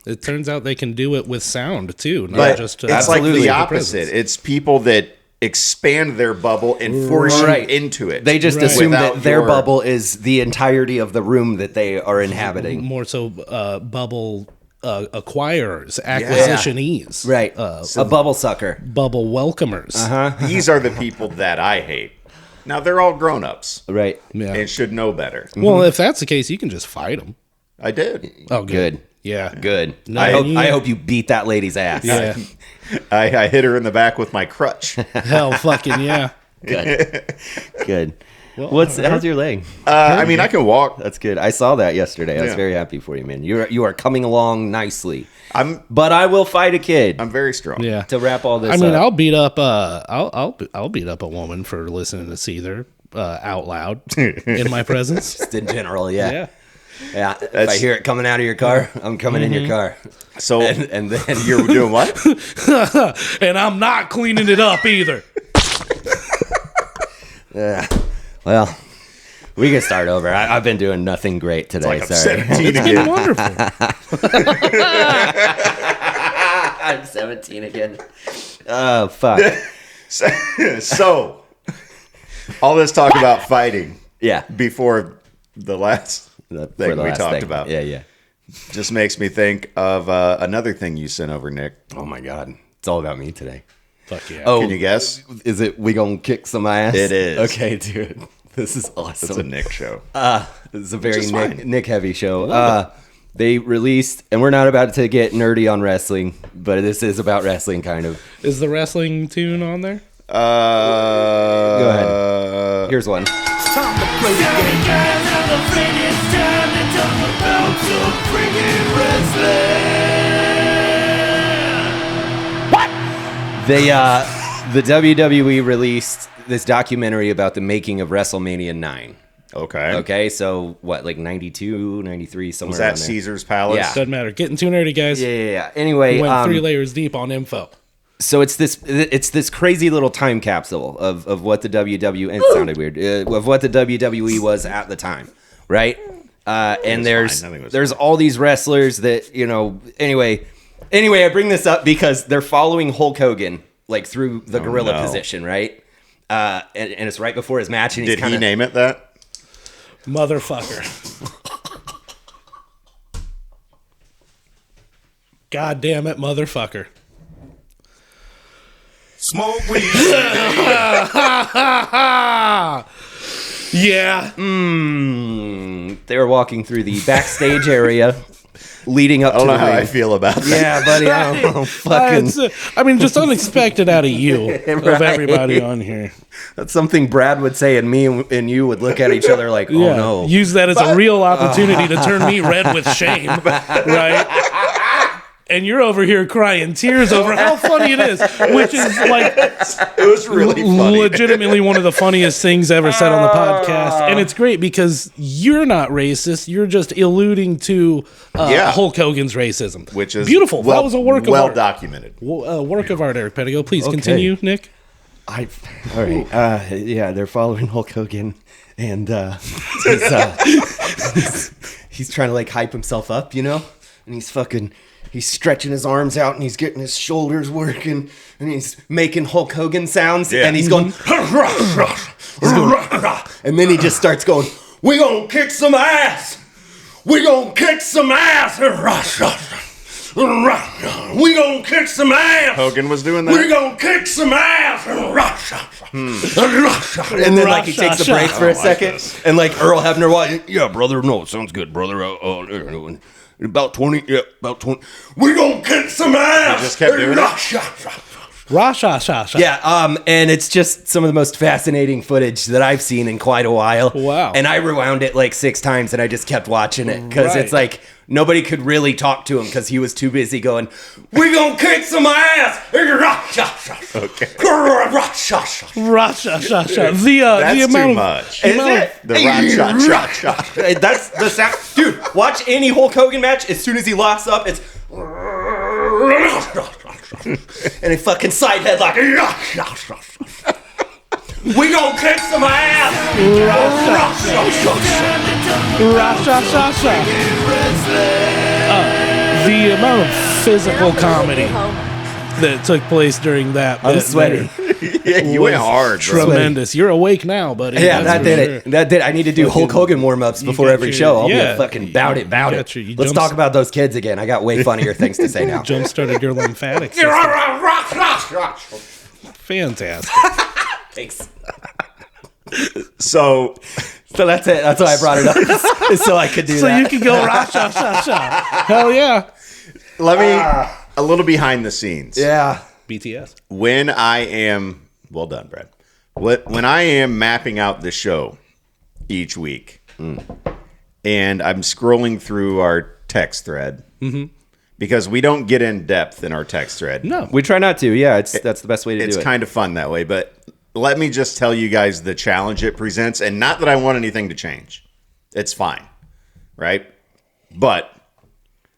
S3: It turns out they can do it with sound too, not
S2: But
S3: just
S2: it's like
S1: Absolutely.
S2: the
S1: The
S2: opposite.
S3: presence.
S2: It's people that expand their bubble and force
S1: Right.
S2: you into it.
S1: They just
S3: Right.
S1: assume
S2: Without
S1: that their
S2: your-
S1: bubble is the entirety of the room that they are inhabiting.
S3: more so bubble acquirers, acquisitionees,
S1: Right. A bubble sucker.
S3: bubble welcomers.
S2: These are the people that I hate. Now, they're all grown-ups
S1: Right.
S3: Yeah.
S2: and should know better.
S3: Well, if that's the case, you can just fight them.
S2: I did.
S3: Oh,
S1: Good.
S3: Yeah.
S1: Good.
S3: No,
S1: I
S3: you-
S1: hope you beat that lady's ass.
S3: Yeah.
S2: I hit her in the back with my crutch.
S3: Hell, fucking yeah.
S1: Good. Good. How's your leg?
S2: I mean, I can walk.
S1: That's good. I saw that yesterday. I was
S2: Yeah.
S1: very happy for you, man. You are coming along nicely.
S2: I'm
S1: But I will fight a kid
S2: very strong.
S3: Yeah.
S1: to wrap all this
S3: I mean,
S1: up.
S3: I'll beat up I'll beat up a woman for listening to Seether out loud in my presence.
S1: Just in general, yeah.
S3: Yeah.
S1: Yeah. If I hear it coming out of your car, I'm coming in your car.
S2: So
S1: And then
S2: you're doing what?
S3: And I'm not cleaning it up either.
S1: Yeah. Well, we can start over. I've been doing nothing great today.
S2: Like I'm
S1: Sorry.
S2: 17 again.
S3: Wonderful.
S1: I'm 17 again. Oh, fuck.
S2: So, all this talk about fighting
S1: Yeah.
S2: before the last
S1: For
S2: thing
S1: the
S2: we
S1: last
S2: talked
S1: thing.
S2: about
S1: Yeah.
S2: just makes me think of another thing you sent over, Nick.
S1: Oh, my God. It's all about me today.
S3: Fuck yeah.
S1: Oh,
S2: Can you guess?
S1: is it we gonna kick some ass?
S2: It is.
S1: Okay, dude. This is awesome.
S2: It's a Nick show.
S1: This is a very
S2: is fine.
S1: Nick heavy show. They released, and we're not about to get nerdy on wrestling, but this is about wrestling, kind of.
S3: Is the wrestling tune on there?
S1: Go ahead. Here's one.
S4: Time to play the game. It's time to talk about some freaking wrestling. What?
S1: The WWE released this documentary about the making of WrestleMania 9.
S2: Okay.
S1: Okay, so what, like 92, 93, somewhere
S2: Was
S1: around
S2: that
S1: there.
S2: Caesar's Palace?
S1: Yeah.
S3: Doesn't matter. Getting too nerdy, guys.
S1: Yeah. Anyway,
S3: We went 3 layers deep on info.
S1: so it's this crazy little time capsule of what the WWE, it sounded weird, of what the WWE was at the time, right? And there's all these wrestlers that, anyway, I bring this up because they're following Hulk Hogan like through the gorilla position, right? And it's right before his match, and
S2: Did he name it that?
S3: Motherfucker. God damn it, motherfucker.
S4: Smoke weed.
S3: Yeah.
S1: They were walking through the backstage area leading up
S2: I don't
S1: to
S2: know
S1: the
S2: how I
S1: ring.
S2: feel about that.
S1: Yeah, buddy, I don't know. Fucking,
S3: Just unexpected out of you, of
S1: Right.
S3: everybody on here.
S1: that's something Brad would say, and me and you would look at each other like, oh
S3: Yeah.
S1: no.
S3: Use that as a real opportunity to turn me red with shame, right? And you're over here crying tears over how funny it is, which is like
S2: It was really funny.
S3: legitimately one of the funniest things ever said on the podcast. And it's great because you're not racist. You're just alluding to Hulk Hogan's racism.
S2: Which is
S3: beautiful. That was a work of art.
S2: documented.
S3: Work of art, Eric Pettigo. Please
S1: Okay.
S3: continue, Nick.
S1: All right. Yeah, they're following Hulk Hogan, and he's trying to like hype himself up, and he's stretching his arms out, and he's getting his shoulders working, and he's making Hulk Hogan sounds,
S2: Yeah.
S1: and he's going, and then he just starts going, "We gonna kick some ass. We gonna kick some ass. We gonna kick some ass.
S2: Hogan was doing
S1: We
S2: that?
S1: gonna kick some ass." And then like he takes a break for a second, and like Earl Hebner, yeah, brother, no, sounds good, brother. About 20, yeah, about 20. We gonna kick some ass.
S2: He just kept doing it?
S3: Rasha.
S1: Yeah, and it's just some of the most fascinating footage that I've seen in quite a while.
S3: Wow.
S1: And I rewound it like 6 times, and I just kept watching it because
S3: Right.
S1: it's like nobody could really talk to him because he was too busy going, "We gonna kick some ass."
S2: Okay.
S3: Rasha.
S2: That's
S3: The amount
S2: too
S3: of
S2: much.
S1: Is it?
S2: The rock shot.
S1: That's the sound. Dude, watch any Hulk Hogan match. As soon as he locks up, it's. And a fucking side headlock. We gonna kick some ass.
S3: Rasha. The amount of physical comedy that took place during that.
S1: I'm
S3: bit
S1: sweaty.
S2: Yeah, you went hard, bro.
S3: Tremendous. You're awake now, buddy.
S1: Yeah,
S3: That's
S1: that
S3: for
S1: did
S3: sure.
S1: it. That did. I need to do Hulk Hogan warm ups before
S3: got
S1: every
S3: your-
S1: show. I'll be
S3: yeah.
S1: a fucking bout it.
S3: got your- you
S1: Let's
S3: jumps-
S1: talk about those kids again. I got way funnier things to say now.
S3: Jump started your lymphatic system. Fantastic.
S1: Thanks.
S2: So
S1: So that's it. That's why I brought it up. So I could do
S3: So
S1: that.
S3: you can go Rasha. Hell yeah.
S2: let me a little behind the scenes.
S1: Yeah.
S3: BTS.
S2: When I am well done, Brad. When I am mapping out the show each week, and I'm scrolling through our text thread because we don't get in depth in our text thread.
S3: No.
S1: We try not to. Yeah, that's the best way to
S2: It's
S1: do it.
S2: kind of fun that way, but let me just tell you guys the challenge it presents, and not that I want anything to change. It's fine, right? But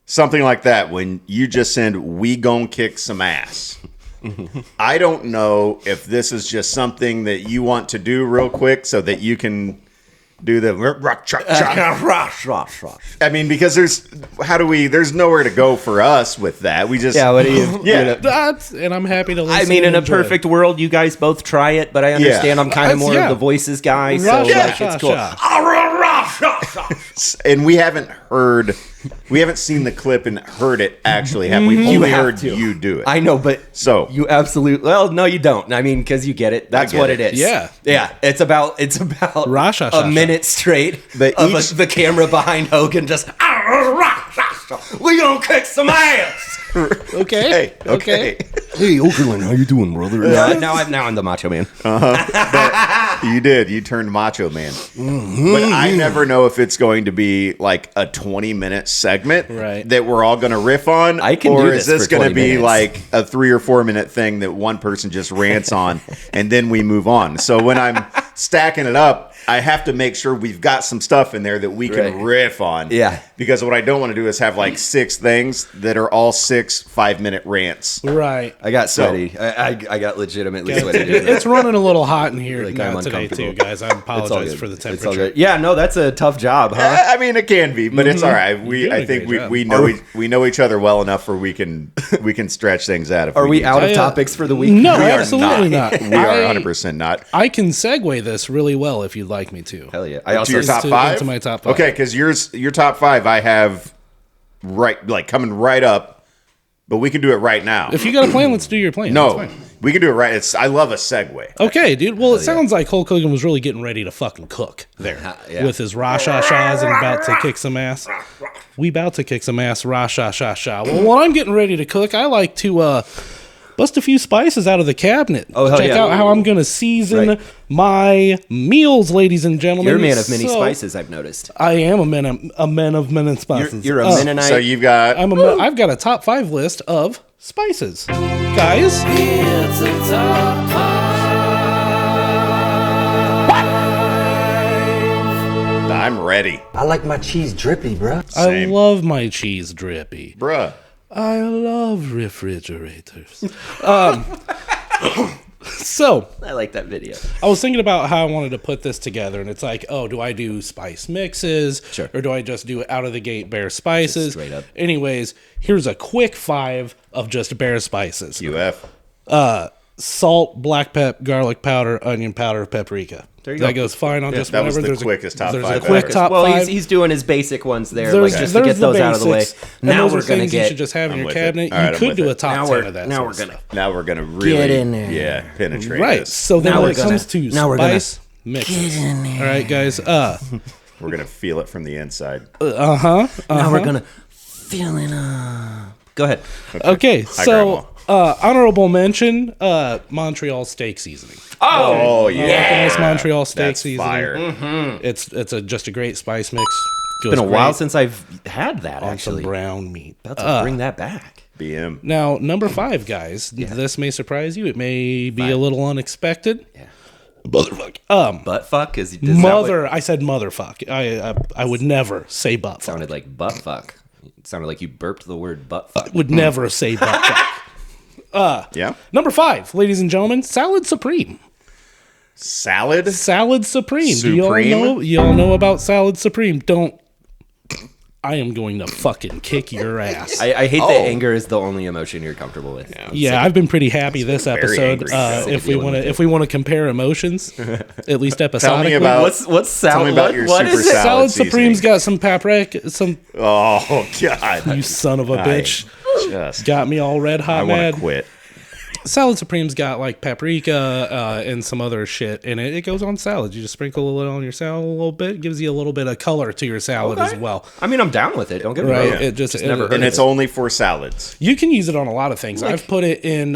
S2: something like that, when you just send, "We gon' kick some ass." I don't know if this is just something that you want to do real quick so that you can do the rock cha I mean, because there's nowhere to go for us with that. We just
S1: Yeah, what do you?
S2: Yeah.
S3: And I'm happy to listen.
S1: I mean, in
S3: and
S1: a
S3: enjoy.
S1: perfect world, you guys both try it, but I understand I'm kind of more
S3: Yeah.
S1: of the voices guy, so
S3: Rasha,
S1: like, it's cool.
S2: and we haven't seen the clip and heard it actually have. We've
S1: You
S2: only
S1: have
S2: heard
S1: to.
S2: you do it.
S1: I know, but
S2: So-
S1: you absolutely. Well, no, you don't. I mean, because you get it. That's
S2: get
S1: what
S2: it.
S1: it is.
S3: Yeah.
S1: yeah. It's about
S3: Rasha,
S1: a minute straight
S2: But
S1: of
S2: each-
S1: the camera behind Hogan just. We gonna kick some ass.
S3: Okay.
S2: okay.
S1: Hey, Okerlund, how you doing, brother? Now I'm the Macho Man.
S2: You did. You turned Macho Man. But I never know if it's going to be like a 20-minute segment
S3: Right.
S2: that we're all going to riff on.
S1: I can
S2: or
S1: do
S2: is
S1: this
S2: this
S1: for
S2: going to
S1: 20
S2: be
S1: minutes.
S2: like a 3 or 4 minute thing that one person just rants on and then we move on? So when I'm stacking it up, I have to make sure we've got some stuff in there that we can
S1: Right.
S2: riff on.
S1: Yeah.
S2: Because what I don't want to do is have like 6 things that are all 6 5-minute rants.
S3: Right.
S1: I got sweaty. I got legitimately sweaty. doing that.
S3: It's running a little hot in here
S1: Like,
S3: now
S1: I'm
S3: today
S1: uncomfortable.
S3: too, guys. I
S1: It's all
S3: apologize
S1: good.
S3: for the
S1: It's all
S3: temperature.
S1: good. Yeah, no, that's a tough job, huh?
S2: I mean, it can be, but it's all right.
S3: You're doing
S2: I
S3: a
S2: think
S3: great job.
S2: we know each other well enough where we can stretch things out. If
S1: Are we
S2: need
S1: out
S2: to.
S1: of topics for the week?
S3: No,
S2: We are
S3: absolutely not.
S2: We are 100% not.
S3: I can segue this really well if you'd like me to.
S1: Hell yeah. I also
S2: To your top
S3: to-
S2: 5?
S3: into my top 5.
S2: Okay, because your top 5 I have coming right up, but we can do it right now.
S3: If you got a plan, let's do your plan.
S2: no,
S3: That's fine.
S2: we can do it right. I love a segue.
S3: Okay, dude. Well, it sounds like Hulk Hogan was really getting ready to fucking cook there
S1: Yeah.
S3: with his Rashashas and about to kick some ass. We about to kick some ass, Rashashasha. Well, when I'm getting ready to cook, I like to bust a few spices out of the cabinet.
S1: Oh, hell
S3: Check
S1: yeah.
S3: out how I'm going to season
S1: Right.
S3: my meals, ladies and gentlemen.
S1: You're a man of many
S3: So,
S1: spices, I've noticed.
S3: I am a man of many spices.
S1: You're a
S3: Uh,
S1: Mennonite.
S2: So you've got
S3: I've got a top 5 list of spices, guys.
S4: It's a top 5.
S2: I'm ready,
S5: I like my cheese drippy, bruh.
S2: Same.
S3: I love my cheese drippy.
S2: bruh.
S3: I love refrigerators. So
S1: I like that video.
S3: I was thinking about how I wanted to put this together, and it's like, oh, do I do spice mixes,
S1: Sure.
S3: or do I just do out of the gate bare spices?
S1: Just straight up.
S3: Anyways, here's a quick 5 of just bare spices:
S2: UF.
S3: salt, black pep, garlic powder, onion powder, paprika.
S1: There you
S3: That
S1: go.
S3: goes fine on just
S2: that was
S3: whatever.
S2: the quickest top
S3: there's
S2: 5
S3: a quick
S2: ever.
S3: top
S1: Well,
S3: 5.
S1: he's doing his basic ones there,
S3: There's,
S1: like just to
S3: there's
S1: get those
S3: the
S1: out of the way.
S3: basics, and
S1: Now
S3: those
S1: we're
S3: are
S1: gonna
S3: things you
S1: get.
S3: should just have in
S2: I'm
S3: your
S2: with it.
S3: cabinet.
S2: All right,
S3: You
S2: I'm
S3: could
S2: with
S3: do
S2: it.
S3: a top
S1: Now
S3: 10
S1: we're
S3: of that.
S1: now
S3: sort
S1: we're
S3: of
S1: gonna.
S3: stuff.
S2: Now we're gonna really
S1: Get in there.
S2: Yeah, penetrate.
S3: Right.
S2: this.
S3: So then
S1: Now
S3: when
S1: we're
S3: it
S1: gonna-
S3: comes to
S1: now we're gonna
S3: spice mixes, all right, guys.
S2: We're gonna feel it from the inside.
S1: Now we're gonna fill it up. Go ahead.
S3: Okay,
S2: Hi,
S3: so honorable mention: Montreal steak seasoning.
S2: Oh
S3: Like a nice Montreal steak
S2: That's
S3: seasoning.
S2: fire.
S3: It's just a great spice mix.
S1: It's been a while since I've had that.
S3: on some
S1: Actually,
S3: brown meat.
S1: about to bring that back.
S2: BM.
S3: Now, number 5, guys. This may surprise you. It may be a little unexpected.
S1: Yeah.
S3: Motherfuck.
S1: Butt fuck is
S3: I said motherfuck. I would never say butt fuck.
S1: sounded like butt fuck. It sounded like you burped the word butt fuck.
S3: Would never say butt fuck.
S2: Yeah.
S3: Number 5, ladies and gentlemen, Salad Supreme.
S2: Salad.
S3: Salad Supreme. Do
S2: Supreme?
S3: y'all know about Salad Supreme? Don't. I am going to fucking kick your ass.
S1: I hate that anger is the only emotion you're comfortable with.
S3: Yeah, I've been pretty happy this
S2: very
S3: episode.
S2: angry.
S3: If we want to compare emotions, at least episodically.
S2: Tell me about
S1: What's salad?
S2: Tell me about your
S1: what
S2: super
S1: is it?
S2: salad.
S3: Salad
S2: seasoning.
S3: Supreme's got some paprika. Some
S2: Oh God!
S3: you son of a bitch
S2: Just
S3: got me all red hot
S2: I want
S3: mad.
S2: to quit.
S3: Salad Supreme's got like paprika and some other shit in it. It goes on salad. You just sprinkle it on your salad a little bit. Gives you a little bit of color to your salad as well.
S1: I mean, I'm down with it. Don't get me
S3: Right?
S1: wrong.
S3: It just
S1: never heard
S2: And
S1: of
S2: it's
S1: it.
S2: only for salads.
S3: you can use it on a lot of things. I've put it in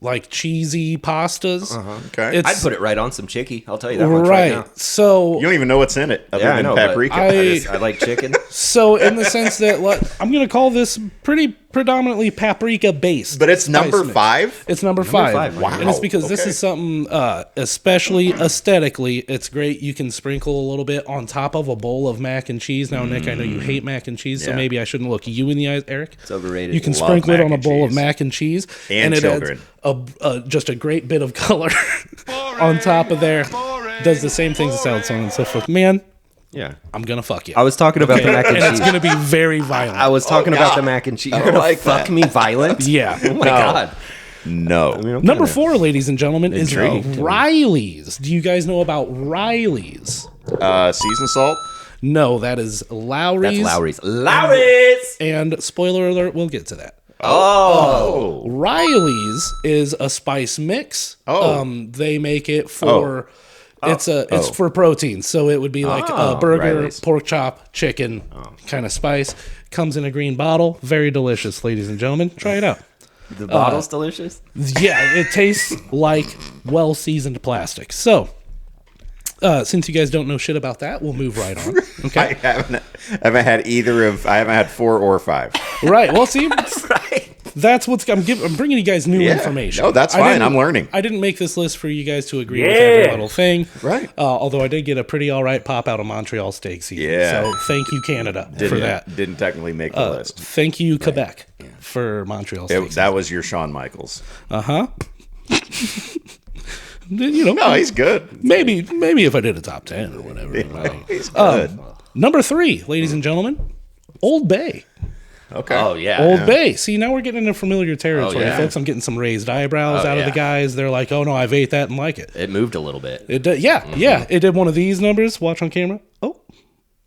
S3: like cheesy pastas.
S2: Okay.
S3: It's
S1: I'd put it right on some chicky. I'll tell you that much
S3: right.
S1: right now.
S3: So
S2: You don't even know what's in it other
S1: Yeah, I
S2: than
S1: know. but
S2: paprika.
S1: I like chicken.
S3: So in the sense that I'm going to call this pretty predominantly paprika based.
S2: but it's number
S3: spice mix.
S2: 5.
S3: It's number 5.
S1: 5, wow.
S3: And it's because this
S2: Okay.
S3: is something, especially aesthetically, it's great. You can sprinkle a little bit on top of a bowl of mac and cheese. Now, Nick, I know you hate mac and cheese, so
S2: Yeah.
S3: maybe I shouldn't look you in the eyes, Eric.
S1: It's overrated.
S3: You can
S2: Love
S3: sprinkle it
S2: mac
S3: on a
S2: and
S3: bowl of
S2: cheese.
S3: mac and cheese.
S2: And
S3: it
S2: children.
S3: adds just a great bit of color on top of there. Does the same things as salad, so on and so forth. Man,
S1: Yeah.
S3: I'm going to fuck you.
S1: I was talking about the mac and
S3: and it's
S1: cheese.
S3: going to be very violent.
S1: I was talking about the mac and cheese. You're gonna
S2: like
S1: fuck
S2: that.
S1: me violent?
S3: Yeah.
S1: Oh my god.
S2: No.
S3: Number 4, ladies and gentlemen, is
S1: Intrigued.
S3: Riley's. Do you guys know about Riley's?
S2: Season salt.
S3: No, that is Lowry's.
S1: That's Lowry's. Lowry's.
S3: And spoiler alert, we'll get to that.
S1: Oh.
S3: Riley's is a spice mix.
S2: Oh.
S3: They make it for it's for protein. So it would be like a burger,
S2: Riley's.
S3: pork chop, chicken kind of spice. Comes in a green bottle. Very delicious, ladies and gentlemen. Try it out.
S1: The bottle's delicious.
S3: Yeah, it tastes like well-seasoned plastic. So, since you guys don't know shit about that, we'll move right on. Okay.
S2: I haven't had either of. I haven't had 4 or 5.
S3: Right. Well, see,
S1: Right.
S3: that's what's I'm bringing you guys new information.
S2: No, that's
S3: I
S2: fine.
S3: didn't-
S2: I'm learning.
S3: I didn't make this list for you guys to agree with every little thing.
S2: Right.
S3: Although I did get a pretty all right pop out of Montreal steak season.
S2: Yeah.
S3: So thank you, Canada, for that.
S2: Didn't technically make the list.
S3: Thank you, Quebec, for Montreal steak season.
S2: That was your Shawn Michaels.
S3: You know,
S2: No, he's good.
S3: maybe if I did a top 10 or whatever. Right.
S2: He's good.
S3: Number 3, ladies and gentlemen, Old Bay.
S2: Okay.
S1: Oh yeah.
S3: Old Bay. See, now we're getting into familiar territory,
S1: Oh, yeah.
S3: folks. I'm getting some raised eyebrows out of the
S1: yeah.
S3: guys. They're like, "Oh no, I've ate that and like it."
S1: It moved a little bit.
S3: It did, yeah. It did one of these numbers. Watch on camera. Oh,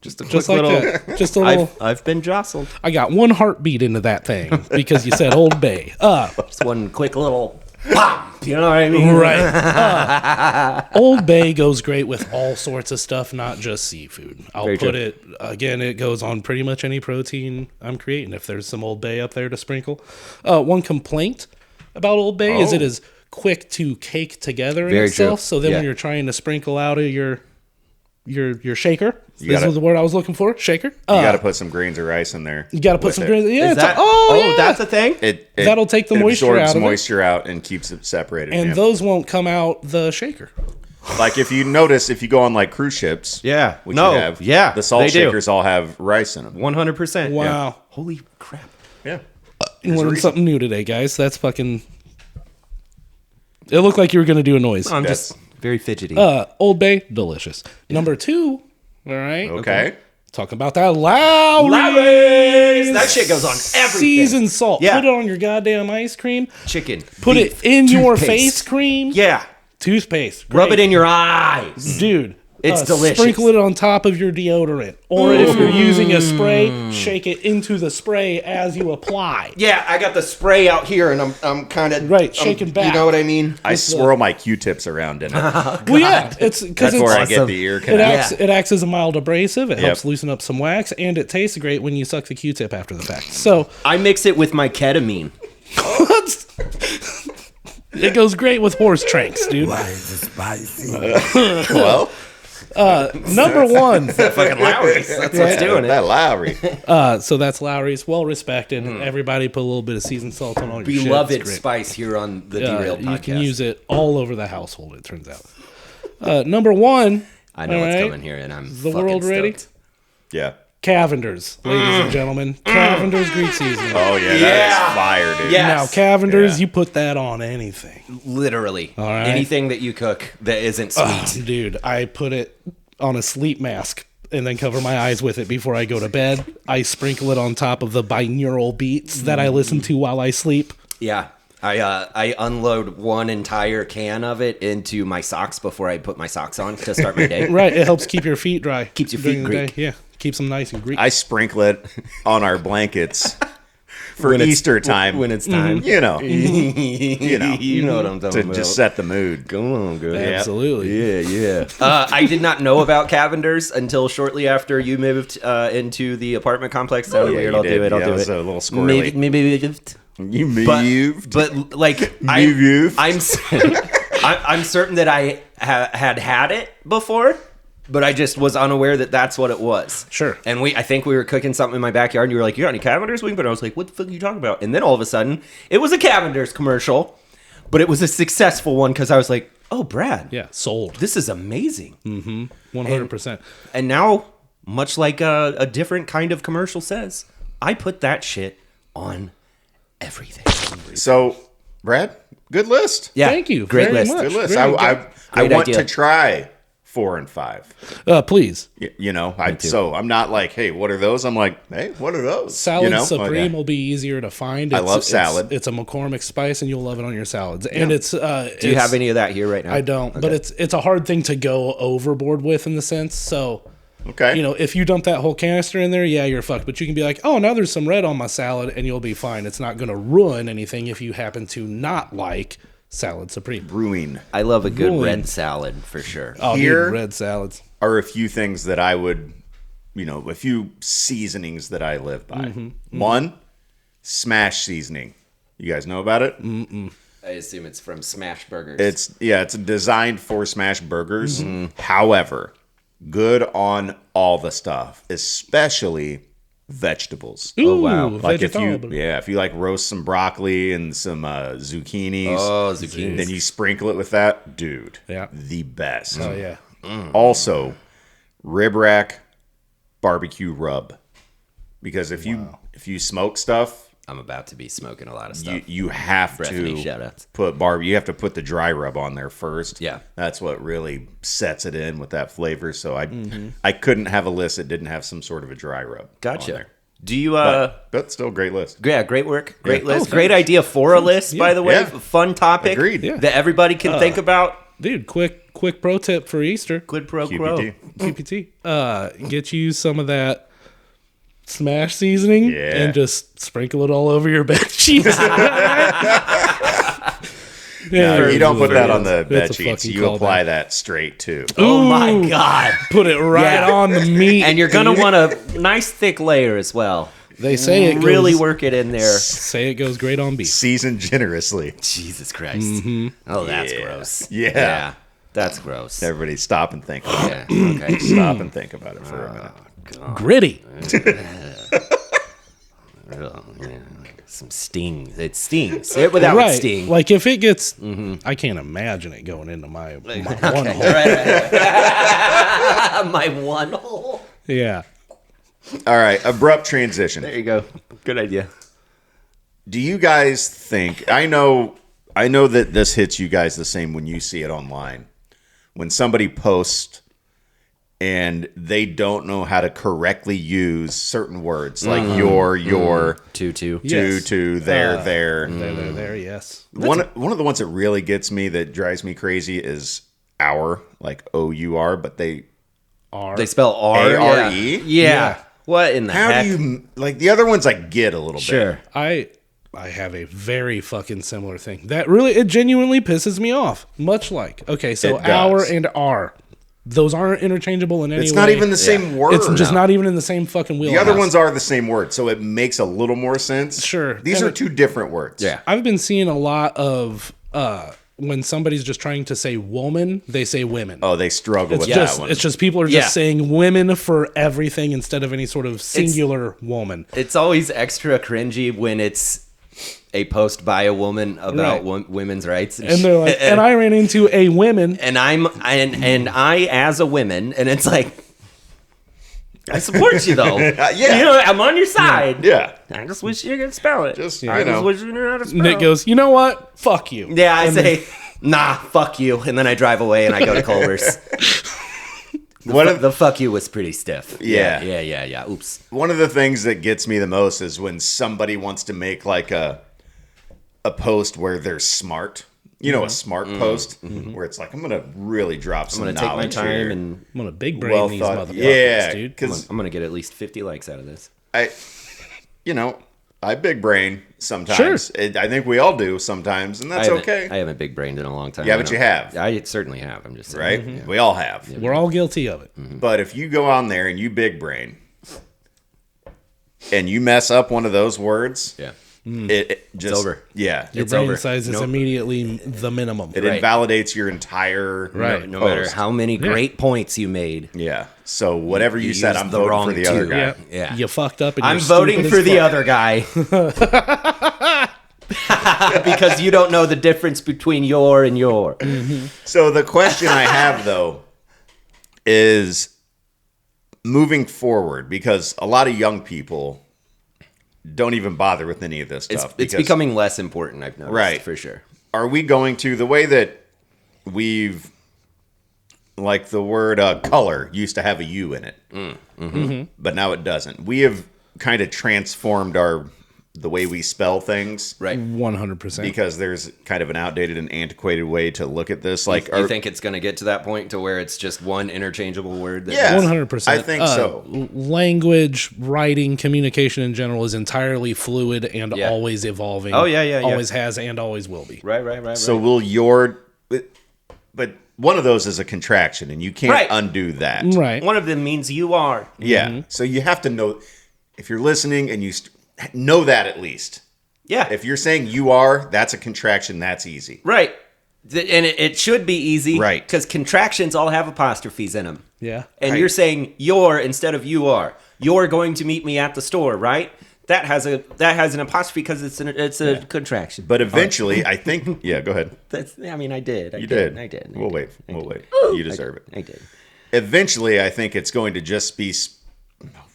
S1: Just a quick
S3: just like
S1: little.
S3: that. Just a little.
S1: I've been jostled.
S3: I got one heartbeat into that thing because you said Old Bay.
S1: Just one quick little pop. You know what I mean?
S3: Right. Old Bay goes great with all sorts of stuff, not just seafood. I'll
S1: Very
S3: put
S1: true.
S3: it again. It goes on pretty much any protein I'm creating. If there's some Old Bay up there to sprinkle. One complaint about Old Bay is it is quick to cake together in
S1: Very
S3: itself.
S1: true.
S3: So then when
S1: Yeah.
S3: you're trying to sprinkle out of your shaker, this
S2: gotta-
S3: was the word I was looking for. Shaker.
S2: You got to put some grains of rice in there.
S3: You got to put
S2: with
S3: some
S2: it.
S3: grains. Yeah,
S1: Is
S3: it's
S1: that,
S3: yeah.
S1: that's a thing.
S2: It
S3: That'll take the
S2: it
S3: moisture
S2: absorbs
S3: out of it.
S2: moisture out and keeps it separated.
S3: and
S2: yeah.
S3: those won't come out the shaker.
S2: Like if you notice, if you go on like cruise ships,
S1: Yeah.
S2: which
S1: No.
S2: you have,
S1: Yeah,
S2: the salt
S1: they do.
S2: shakers all have rice in them.
S1: 100%.
S3: Wow.
S1: Holy crap.
S2: Yeah,
S3: You learned something new today, guys. That's fucking. It looked like you were going to do a noise.
S1: I'm just very fidgety.
S3: Old Bay, delicious. Number 2, all right.
S2: okay.
S3: Talk about that Lowry's.
S1: Lowry's! That shit goes on everything.
S3: Seasoned salt.
S1: Yeah.
S3: Put it on your goddamn ice cream.
S1: Chicken.
S3: Put
S1: beef,
S3: it in your
S1: toothpaste.
S3: face cream.
S1: Yeah.
S3: Toothpaste.
S1: Rub it
S3: Great.
S1: in your eyes.
S3: Dude.
S1: It's delicious.
S3: Sprinkle it on top of your deodorant. Or if you're using a spray, shake it into the spray as you apply.
S1: Yeah, I got the spray out here, and I'm kind of
S3: Right, shaking back.
S1: You know what I mean?
S2: I swirl my Q-tips around in it.
S3: Well, yeah. It's because
S2: That's where I
S3: it's.
S2: get the ear
S3: It
S2: canal.
S3: acts as a mild abrasive. It helps
S2: Yep.
S3: loosen up some wax, and it tastes great when you suck the Q-tip after the fact. So
S1: I mix it with my ketamine.
S3: it goes great with horse tranks, dude.
S5: Why is it spicy?
S2: Well,
S3: Number 1.
S1: Fucking Lowry's. That's what's doing it.
S2: that Lowry.
S3: So that's Lowry's, well respected. Everybody put a little bit of seasoned salt on all your shit.
S1: Beloved
S3: It's great.
S1: spice here on the Derailed podcast.
S3: You can use it all over the household. It turns out. Number 1
S1: I know
S3: all
S1: what's
S3: right.
S1: coming here, and I'm
S3: the
S1: fucking
S3: world ready?
S1: stoked.
S2: Yeah.
S3: Cavender's, ladies and gentlemen. Cavender's Greek seasoning.
S2: Oh yeah, that
S1: Yeah.
S2: is fire, dude.
S1: Yeah.
S3: Now,
S1: Yes.
S3: Cavender's,
S2: Yeah.
S3: you put that on anything.
S1: Literally.
S3: right.
S1: Anything that you cook that isn't sweet.
S3: Dude, I put it on a sleep mask and then cover my eyes with it before I go to bed. I sprinkle it on top of the binaural beats that I listen to while I sleep.
S1: Yeah. I unload one entire can of it into my socks before I put my socks on to start my day.
S3: Right, it helps keep your feet dry.
S1: Keeps your
S3: during
S1: feet
S3: the
S1: Greek.
S3: day. Yeah, keeps them nice and Greek.
S2: I sprinkle it on our blankets for
S1: When it's-
S2: Easter time.
S1: When it's time.
S2: you know,
S1: You know what I'm talking
S2: to
S1: about.
S2: just set the mood.
S1: Come on, girl.
S3: Absolutely.
S1: Yeah. I did not know about Cavender's until shortly after you moved into the apartment complex. Sounded
S2: Yeah,
S1: weird.
S2: you
S1: I'll
S2: did.
S1: do it. I'll
S2: Yeah,
S1: do
S2: it was
S1: it.
S2: a little squirrely.
S1: Maybe.
S2: You
S1: But,
S2: moved.
S1: but like
S2: Moved.
S1: I'm certain that I had it before, but I just was unaware that that's what it was.
S3: Sure.
S1: And I think we were cooking something in my backyard, and you were like, "You got any Cavender's wing?" But I was like, "What the fuck are you talking about?" And then all of a sudden, it was a Cavender's commercial, but it was a successful one because I was like, "Oh, Brad,
S3: Yeah, sold.
S1: this is amazing."
S3: 100%.
S1: And now, much like a different kind of commercial says, I put that shit on everything.
S2: So, Brad, good list.
S1: Yeah,
S3: Thank you
S1: Great
S3: very
S1: list.
S3: much.
S2: Good list.
S3: Very
S2: I
S1: Great
S2: want
S1: idea.
S2: to try 4 and 5.
S3: Please.
S2: You know, so I'm not like, hey, what are those? I'm like, hey, what are those?
S3: Salad
S2: you know?
S3: Supreme
S2: Like,
S3: will be easier to find.
S2: I love salad.
S3: It's a McCormick spice, and you'll love it on your salads. And it's.
S1: Do you have any of that here right now?
S3: I don't, but it's a hard thing to go overboard with in the sense. So,
S2: okay.
S3: you know, if you dump that whole canister in there, yeah, you're fucked. But you can be like, oh, now there's some red on my salad, and you'll be fine. It's not going to ruin anything if you happen to not like Salad Supreme.
S2: Brewing
S1: I love a good
S3: Ruined.
S1: red salad for sure.
S3: Oh,
S2: Here-
S3: dude, red salads.
S2: are a few things that I would, you know, a few seasonings that I live by. One, smash seasoning. You guys know about it?
S1: I assume it's from Smash Burgers.
S2: It's designed for smash burgers. However, good on all the stuff, especially vegetables.
S3: Ooh,
S1: wow.
S2: Like if
S3: vegetable.
S2: you like roast some broccoli and some zucchinis,
S1: zucchini.
S2: then you sprinkle it with that, dude.
S3: Yeah.
S2: The best.
S3: Oh yeah.
S2: Also, rib rack barbecue rub, because if you smoke stuff,
S1: I'm about to be smoking a lot of stuff.
S2: you have
S1: Breathany,
S2: to
S1: shout-outs.
S2: you have to put the dry rub on there first.
S1: Yeah.
S2: That's what really sets it in with that flavor. So I couldn't have a list that didn't have some sort of a dry rub. on
S1: Gotcha.
S2: there.
S1: Do you
S2: But still great list.
S1: Yeah, great work. Great
S2: Yeah.
S1: list.
S3: Oh,
S1: Great idea for a list, by the way.
S2: Yeah.
S1: Fun topic.
S2: Agreed.
S3: Yeah.
S1: That everybody can think about.
S3: Dude, quick pro tip for Easter.
S1: Quid pro quo.
S2: QPT.
S3: QPT. Get you some of that smash seasoning
S2: Yeah.
S3: and just sprinkle it all over your bed sheets.
S2: No, you don't put that on the
S3: It's
S2: bed
S3: a
S2: sheets.
S3: fucking
S2: You apply
S3: callback.
S2: that straight too.
S1: Oh my
S3: Ooh.
S1: god.
S3: Put it right
S1: Yeah.
S3: on the meat.
S1: And you're gonna want a nice thick layer as well.
S3: They say it
S1: Really
S3: goes,
S1: work it in there.
S3: Say it goes great on beef.
S2: Season generously.
S1: Jesus Christ. Oh, that's gross.
S2: Yeah.
S1: That's gross.
S2: Everybody stop and think about
S1: Yeah. Okay.
S2: it. Stop and think about it for a minute.
S3: Gritty.
S1: Ugh, yeah. Some sting. It stings. It without
S3: Right.
S1: sting.
S3: Like if it gets, I can't imagine it going into my one hole.
S1: Right. My one hole.
S3: Yeah.
S2: All right, abrupt transition.
S1: There you go. Good idea.
S2: Do you guys think? I know that this hits you guys the same when you see it online. When somebody posts and they don't know how to correctly use certain words like your,
S1: Two.
S3: Yes.
S2: to, there.
S3: There, yes.
S2: One of the ones that really gets me, that drives me crazy, is our, like OUR, but they
S1: They spell R.
S2: ARE?
S1: Yeah. What in the
S2: how
S1: heck?
S2: do you like the other ones? I get a little
S1: Sure.
S3: I have a very fucking similar thing. That really, it genuinely pisses me off. Much like, okay, so
S2: It does.
S3: our and R. Those aren't interchangeable in any
S2: bit.
S3: way.
S2: It's not even the same word.
S3: It's just not even in the same fucking wheelhouse.
S2: The other ones are the same word, so it makes a little more sense.
S3: Sure.
S2: These
S3: And
S2: are two different words.
S1: Yeah.
S3: I've been seeing a lot of when somebody's just trying to say woman, they say women.
S2: Oh, they struggle with
S3: Just,
S2: that one.
S3: it's just people are just
S1: Yeah.
S3: saying women for everything instead of any sort of singular woman.
S1: It's always extra cringy when it's a post by a woman about
S3: Right.
S1: women's rights,
S3: And they're like, and I ran into a women.
S1: and I as a woman, and it's like, I support you though.
S2: Yeah.
S1: You know, I'm on your side.
S2: Yeah.
S1: I just wish you could spell it.
S2: Just,
S1: I
S2: you know.
S1: just wish you knew how to spell.
S3: Nick goes, you know what? Fuck you.
S1: Yeah, I say, nah, fuck you, and then I drive away and I go to Culver's. The fuck you was pretty stiff.
S2: Yeah.
S1: Yeah. Oops.
S2: One of the things that gets me the most is when somebody wants to make like a post where they're smart. You know, a smart post where it's like, I'm gonna really drop some
S1: I'm gonna take my
S2: knowledge
S1: time
S2: here.
S1: and
S3: I'm gonna big brain
S2: Well
S3: these
S2: thought.
S3: motherfuckers,
S2: Yeah,
S3: dude.
S2: because
S1: I'm gonna get at least 50 likes out of this.
S2: I big brain sometimes. I think we all do sometimes, and that's okay.
S1: I haven't big brained in a long time.
S2: Yeah,
S1: I
S2: but
S1: don't-
S2: you have.
S1: I certainly have. I'm just saying.
S2: Right?
S1: Yeah.
S2: We all have.
S3: We're all guilty of it.
S2: But if you go on there and you big brain and you mess up one of those words,
S1: Yeah.
S2: it just
S1: over.
S2: Yeah,
S3: Your
S1: It's
S3: brain
S1: over.
S3: size is
S1: Nope.
S3: immediately the minimum.
S2: it
S1: Right.
S2: invalidates your entire
S3: Right.
S1: No matter
S2: post.
S1: how many great points you made,
S2: Yeah. So whatever you said,
S1: used
S2: I'm
S1: the
S2: voting
S1: wrong
S2: for the other
S1: two.
S2: guy.
S3: Yeah.
S1: Yeah.
S3: You fucked up. And
S1: I'm
S3: you're
S1: voting
S3: stupid
S1: for
S3: as
S1: the
S3: fuck.
S1: other guy. Because you don't know the difference between your and your.
S2: So the question I have though is moving forward, because a lot of young people don't even bother with any of this stuff.
S1: It's
S2: because
S1: becoming less important, I've noticed.
S2: Right.
S1: For sure.
S2: Are we going to, the way that we've, like the word color used to have a U in it, but now it doesn't. We have kind of transformed the way we spell things,
S1: Right.
S3: 100%.
S2: because there's kind of an outdated and antiquated way to look at this. Like,
S1: You think it's going to get to that point to where it's just one interchangeable word? That
S2: Yeah.
S3: 100%.
S2: I think so.
S3: Language, writing, communication in general is entirely fluid and
S1: Yeah.
S3: always evolving.
S1: Oh, yeah.
S3: Always has and always will be.
S1: Right.
S2: so will your, but one of those is a contraction, and you can't
S1: Right.
S2: undo that.
S3: Right.
S1: One of them means you are.
S2: Yeah. So you have to know, if you're listening and you know that at least.
S1: Yeah.
S2: If you're saying you are, that's a contraction. That's easy.
S1: Right. And it should be easy.
S2: Right.
S1: Because contractions all have apostrophes in them.
S3: Yeah.
S1: And
S2: Right.
S1: you're saying you're instead of you are. You're going to meet me at the store, right? That has an apostrophe because it's a contraction.
S2: But eventually, I think. Yeah, go ahead.
S1: I did.
S2: You did.
S1: I did.
S2: We'll wait. We'll wait. You deserve it.
S1: I did.
S2: Eventually, I think it's going to just be.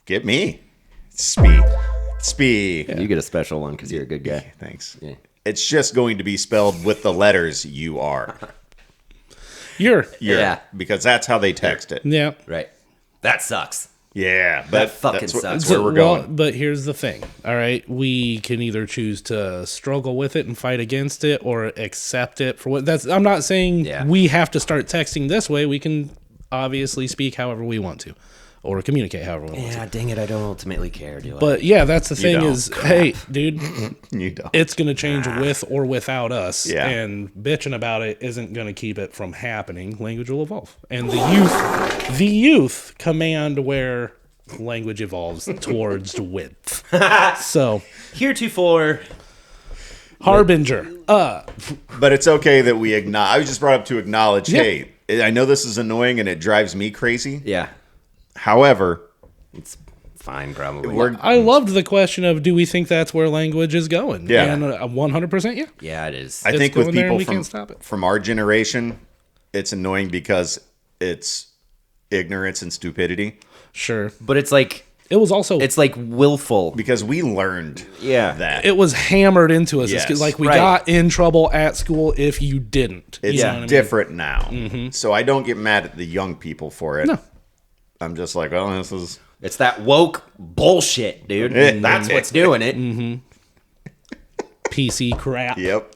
S2: Get me. Spee.
S1: You get a special one because you're a good guy.
S2: Thanks.
S1: Yeah.
S2: It's just going to be spelled with the letters you are.
S3: You're.
S1: Yeah.
S2: Because that's how they text it.
S3: Yeah.
S1: Right. That sucks.
S2: Yeah.
S1: That fucking
S2: that's
S1: sucks.
S2: That's where we're
S3: Well,
S2: going.
S3: but here's the thing. All right. We can either choose to struggle with it and fight against it or accept it for what that's. I'm not saying
S1: Yeah.
S3: we have to start texting this way. We can obviously speak however we want to or communicate however we want to.
S1: Yeah, dang it. I don't ultimately care, do I?
S3: But yeah, that's the thing
S2: don't.
S3: is, hey, dude,
S2: You don't.
S3: it's going to change with or without us.
S2: Yeah.
S3: And bitching about it isn't going to keep it from happening. Language will evolve. And the youth command where language evolves towards width. So,
S1: heretofore,
S3: Harbinger.
S2: But it's okay that we acknowledge. I was just brought up to acknowledge,
S3: Yeah.
S2: hey, I know this is annoying and it drives me crazy.
S1: yeah,
S2: However,
S1: it's fine, probably.
S3: I loved the question of do we think that's where language is going?
S2: Yeah.
S3: And 100% yeah.
S1: Yeah, it is.
S2: I
S3: It's
S2: think with
S3: going there and
S2: people
S3: we can't stop it.
S2: from our generation, it's annoying because it's ignorance and stupidity.
S3: Sure.
S1: But it's like
S3: It's
S1: like willful.
S2: Because we learned
S1: Yeah.
S2: that.
S3: it was hammered into us.
S2: Yes.
S3: It's like we
S1: Right.
S3: got in trouble at school if you didn't.
S2: It's
S3: You know what I mean?
S2: different now. So I don't get mad at the young people for it.
S3: No.
S2: I'm just like, oh, this is.
S1: It's that woke bullshit, dude. That's what's doing it.
S3: PC crap.
S2: Yep.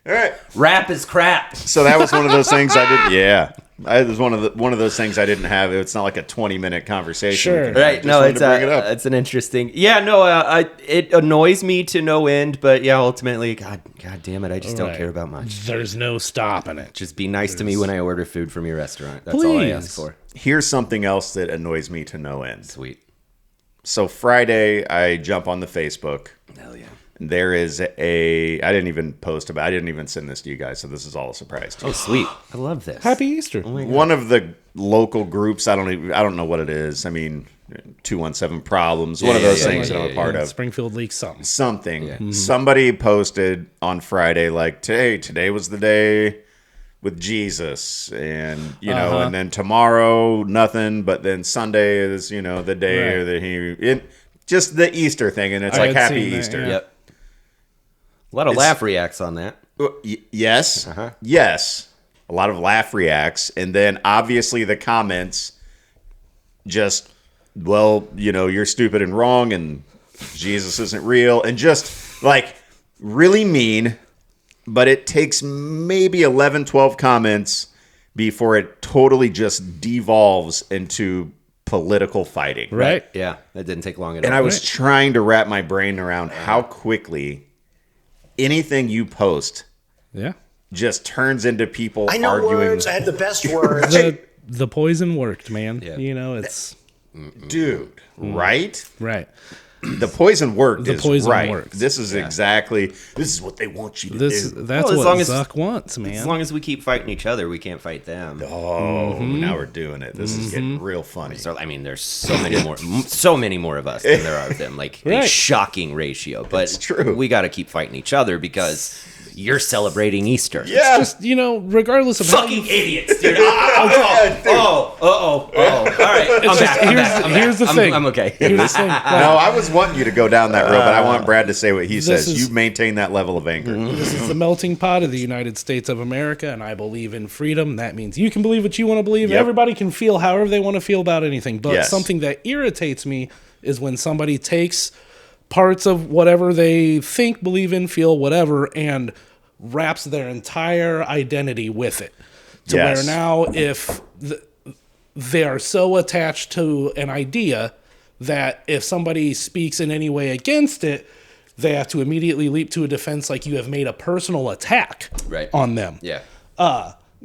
S2: All right.
S1: Rap is crap.
S2: So that was one of those things I did. Yeah. It was one of those things I didn't have. It's not like a 20-minute conversation.
S3: Sure.
S2: We can have.
S1: Right?
S2: Just
S1: No,
S2: wanted
S1: it's
S2: to bring it up.
S1: it's an interesting. Yeah, no, it annoys me to no end, but yeah, ultimately, God damn it, I just don't
S3: Right.
S1: care about much.
S3: There's no stopping it.
S1: Just be nice to me when I order food from your restaurant. That's all I ask
S3: Please.
S1: for.
S2: Here's something else that annoys me to no end.
S1: Sweet.
S2: So Friday, I jump on the Facebook.
S1: Hell yeah.
S2: There is I didn't even post about. I didn't even send this to you guys, so this is all a surprise to you.
S1: Oh, sweet. I love this.
S3: Happy Easter.
S2: One of the local groups. I don't know what it is. I mean, 217 Problems. One of those
S1: yeah,
S2: things
S1: yeah,
S2: that I'm a part of.
S3: Springfield leaks something.
S2: Something.
S1: Yeah.
S2: Somebody posted on Friday like today was the day with Jesus, and and then tomorrow nothing, but then Sunday is the day
S3: Right.
S2: that just the Easter thing, and it's
S3: I
S2: like
S3: had
S2: Happy
S3: seen that,
S2: Easter.
S3: yeah.
S1: Yep. A lot of laugh reacts on that.
S2: Yes,
S1: Uh-huh.
S2: yes, a lot of laugh reacts, and then obviously the comments just, well, you're stupid and wrong, and Jesus isn't real, and just like really mean. But it takes maybe 11, 12 comments before it totally just devolves into political fighting.
S3: Right?
S1: Yeah, that didn't take long at all.
S2: And I was trying to wrap my brain around how quickly anything you post
S3: Yeah.
S2: just turns into people
S5: I know
S2: arguing.
S5: words. I had the best words.
S3: The poison worked, man.
S1: Yeah.
S3: It's
S2: Dude, right?
S3: right.
S2: The poison worked.
S3: The
S2: is
S3: poison
S2: right.
S3: works.
S2: This is this is what they want you to
S3: That's
S2: do.
S1: Well, as
S3: what
S1: long as-
S3: Zuck wants, man.
S1: As long as we keep fighting each other, we can't fight them.
S2: Oh, now we're doing it. This is getting real funny.
S1: So, I mean, there's so many more of us than there are of them. Like a
S3: Right.
S1: shocking ratio. But
S2: It's true.
S1: We got to keep fighting each other because you're celebrating Easter.
S2: Yeah.
S3: Just, regardless of how
S1: Fucking idiots, dude. All right. I'm back.
S3: here's the thing.
S1: I'm okay.
S3: Here's the thing.
S2: No, I was wanting you to go down that road, but I want Brad to say what he says.
S3: is-
S2: You maintain that level of anger.
S3: This is the melting pot of the United States of America, and I believe in freedom. That means you can believe what you want to believe.
S2: Yep.
S3: Everybody can feel however they want to feel about anything. But
S2: Yes.
S3: something that irritates me is when somebody takes parts of whatever they think, believe in, feel, whatever, and wraps their entire identity with it. To
S2: Yes.
S3: where now, if they are so attached to an idea that if somebody speaks in any way against it, they have to immediately leap to a defense like you have made a personal attack
S1: Right.
S3: on them.
S1: Yeah.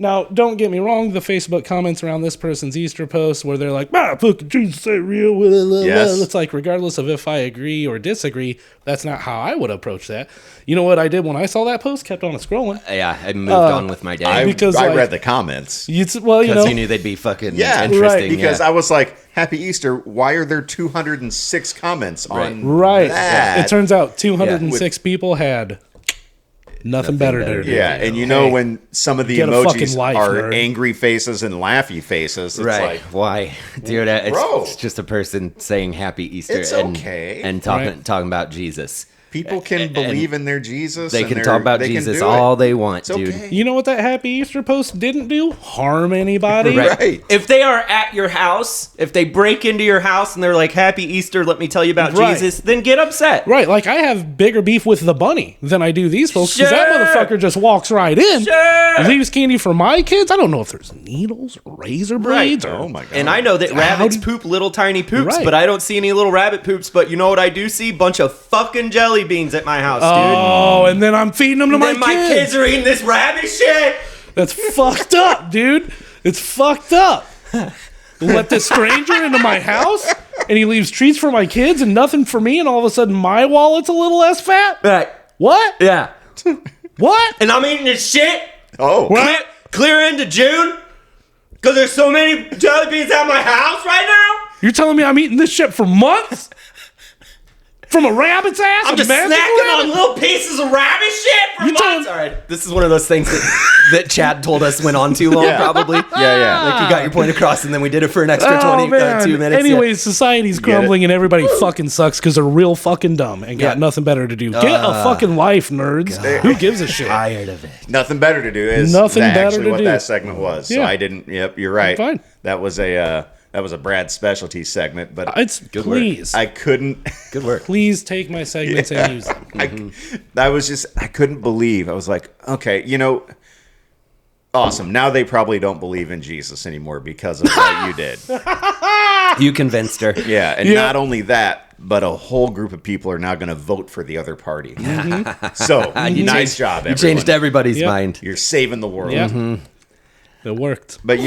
S3: Now, don't get me wrong, the Facebook comments around this person's Easter post where they're like, fucking Jesus ain't real. Blah, blah, blah.
S2: Yes.
S3: It's like, regardless of if I agree or disagree, that's not how I would approach that. You know what I did when I saw that post? Kept on scrolling.
S1: Yeah, I moved on with my day.
S3: Because,
S2: I
S3: like,
S2: read the comments.
S3: Well, you know.
S1: Because you knew they'd be fucking
S2: Yeah,
S1: interesting.
S3: right,
S2: Because
S1: yeah.
S2: I was like, Happy Easter, why are there 206 comments on
S3: Right.
S2: that?
S3: It turns out 206 people had nothing better to do.
S2: Yeah, and you know
S3: Hey,
S2: when some of the
S3: get a fucking
S2: emojis
S3: life,
S2: are
S3: nerd.
S2: angry faces and laughy faces, it's
S1: Right.
S2: like,
S1: Why? Dude,
S2: Bro.
S1: it's just a person saying Happy Easter
S2: It's
S1: and,
S2: okay.
S1: and talking about Jesus.
S2: people can believe in their Jesus.
S1: They
S2: and
S1: can
S2: they're-
S1: talk about
S2: they can
S1: Jesus
S2: do
S1: all
S2: it.
S1: they want,
S2: It's
S1: dude.
S2: okay.
S3: You know what that Happy Easter post didn't do? Harm anybody.
S2: Right.
S1: If they are at your house, if they break into your house and they're like, Happy Easter, let me tell you about
S3: Right.
S1: Jesus, then get upset.
S3: Right, like I have bigger beef with the bunny than I do these folks because
S1: Sure.
S3: that motherfucker just walks right in,
S1: Sure.
S3: leaves candy for my kids. I don't know if there's needles or razor blades or
S2: Oh my god.
S1: And I know that rabbits poop little tiny poops,
S3: Right.
S1: but I don't see any little rabbit poops. But you know what I do see? Bunch of fucking jelly beans at my house, dude.
S3: Oh, and then I'm feeding them to
S1: Then my kids are eating this rabbit shit.
S3: That's fucked up, dude. It's fucked up. Let this stranger into my house and he leaves treats for my kids and nothing for me, and all of a sudden my wallet's a little less fat?
S1: Right.
S3: What?
S1: Yeah.
S3: What?
S1: And I'm eating this shit
S2: Oh.
S1: clear into June because there's so many jelly beans at my house right now.
S3: You're telling me I'm eating this shit for months? From a rabbit's ass?
S1: I'm
S3: A
S1: just
S3: magic
S1: snacking
S3: rabbit?
S1: on little pieces of rabbit shit for
S3: You telling-
S1: months. All right, this is one of those things that Chad told us went on too long,
S2: Yeah.
S1: probably.
S2: Yeah.
S1: Like you got your point across, and then we did it for an extra
S3: Oh,
S1: 2 minutes.
S3: Anyways, society's crumbling and everybody fucking sucks because they're real fucking dumb and got
S1: Yeah.
S3: nothing better to do. Get a fucking life, nerds. Who gives a shit?
S1: Tired of it.
S2: Nothing better to do is
S3: Nothing better
S2: actually
S3: to
S2: what
S3: do.
S2: that segment was. So
S3: Yeah.
S2: I didn't. Yep, you're right.
S3: Fine.
S2: That was a Brad specialty segment, but
S3: It's
S1: work.
S3: please,
S2: I couldn't.
S1: Good work.
S3: please take my segments and use them.
S2: I couldn't believe. I was like, okay, awesome. Now they probably don't believe in Jesus anymore because of what you did.
S1: You convinced her.
S2: Yeah, and
S3: Yeah.
S2: not only that, but a whole group of people are now going to vote for the other party. So nice job,
S1: You
S2: everyone.
S1: changed everybody's
S3: Yep.
S1: mind.
S2: You're saving the world.
S3: Yeah, it worked.
S2: But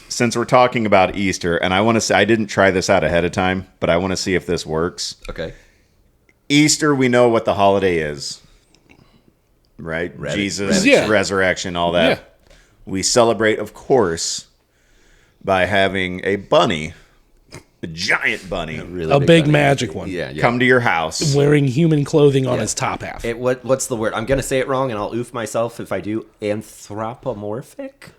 S2: since we're talking about Easter, and I want to say I didn't try this out ahead of time, but I want to see if this works.
S1: Okay.
S2: Easter, we know what the holiday is, right? Jesus'
S3: Yeah.
S2: resurrection, all that.
S3: Yeah.
S2: We celebrate, of course, by having a bunny, a giant bunny,
S1: Really
S3: A big
S1: bunny.
S3: magic one.
S1: Yeah, yeah.
S2: come to your house.
S3: Wearing human clothing on his top half.
S1: What's the word? I'm gonna say it wrong, and I'll oof myself if I do. Anthropomorphic.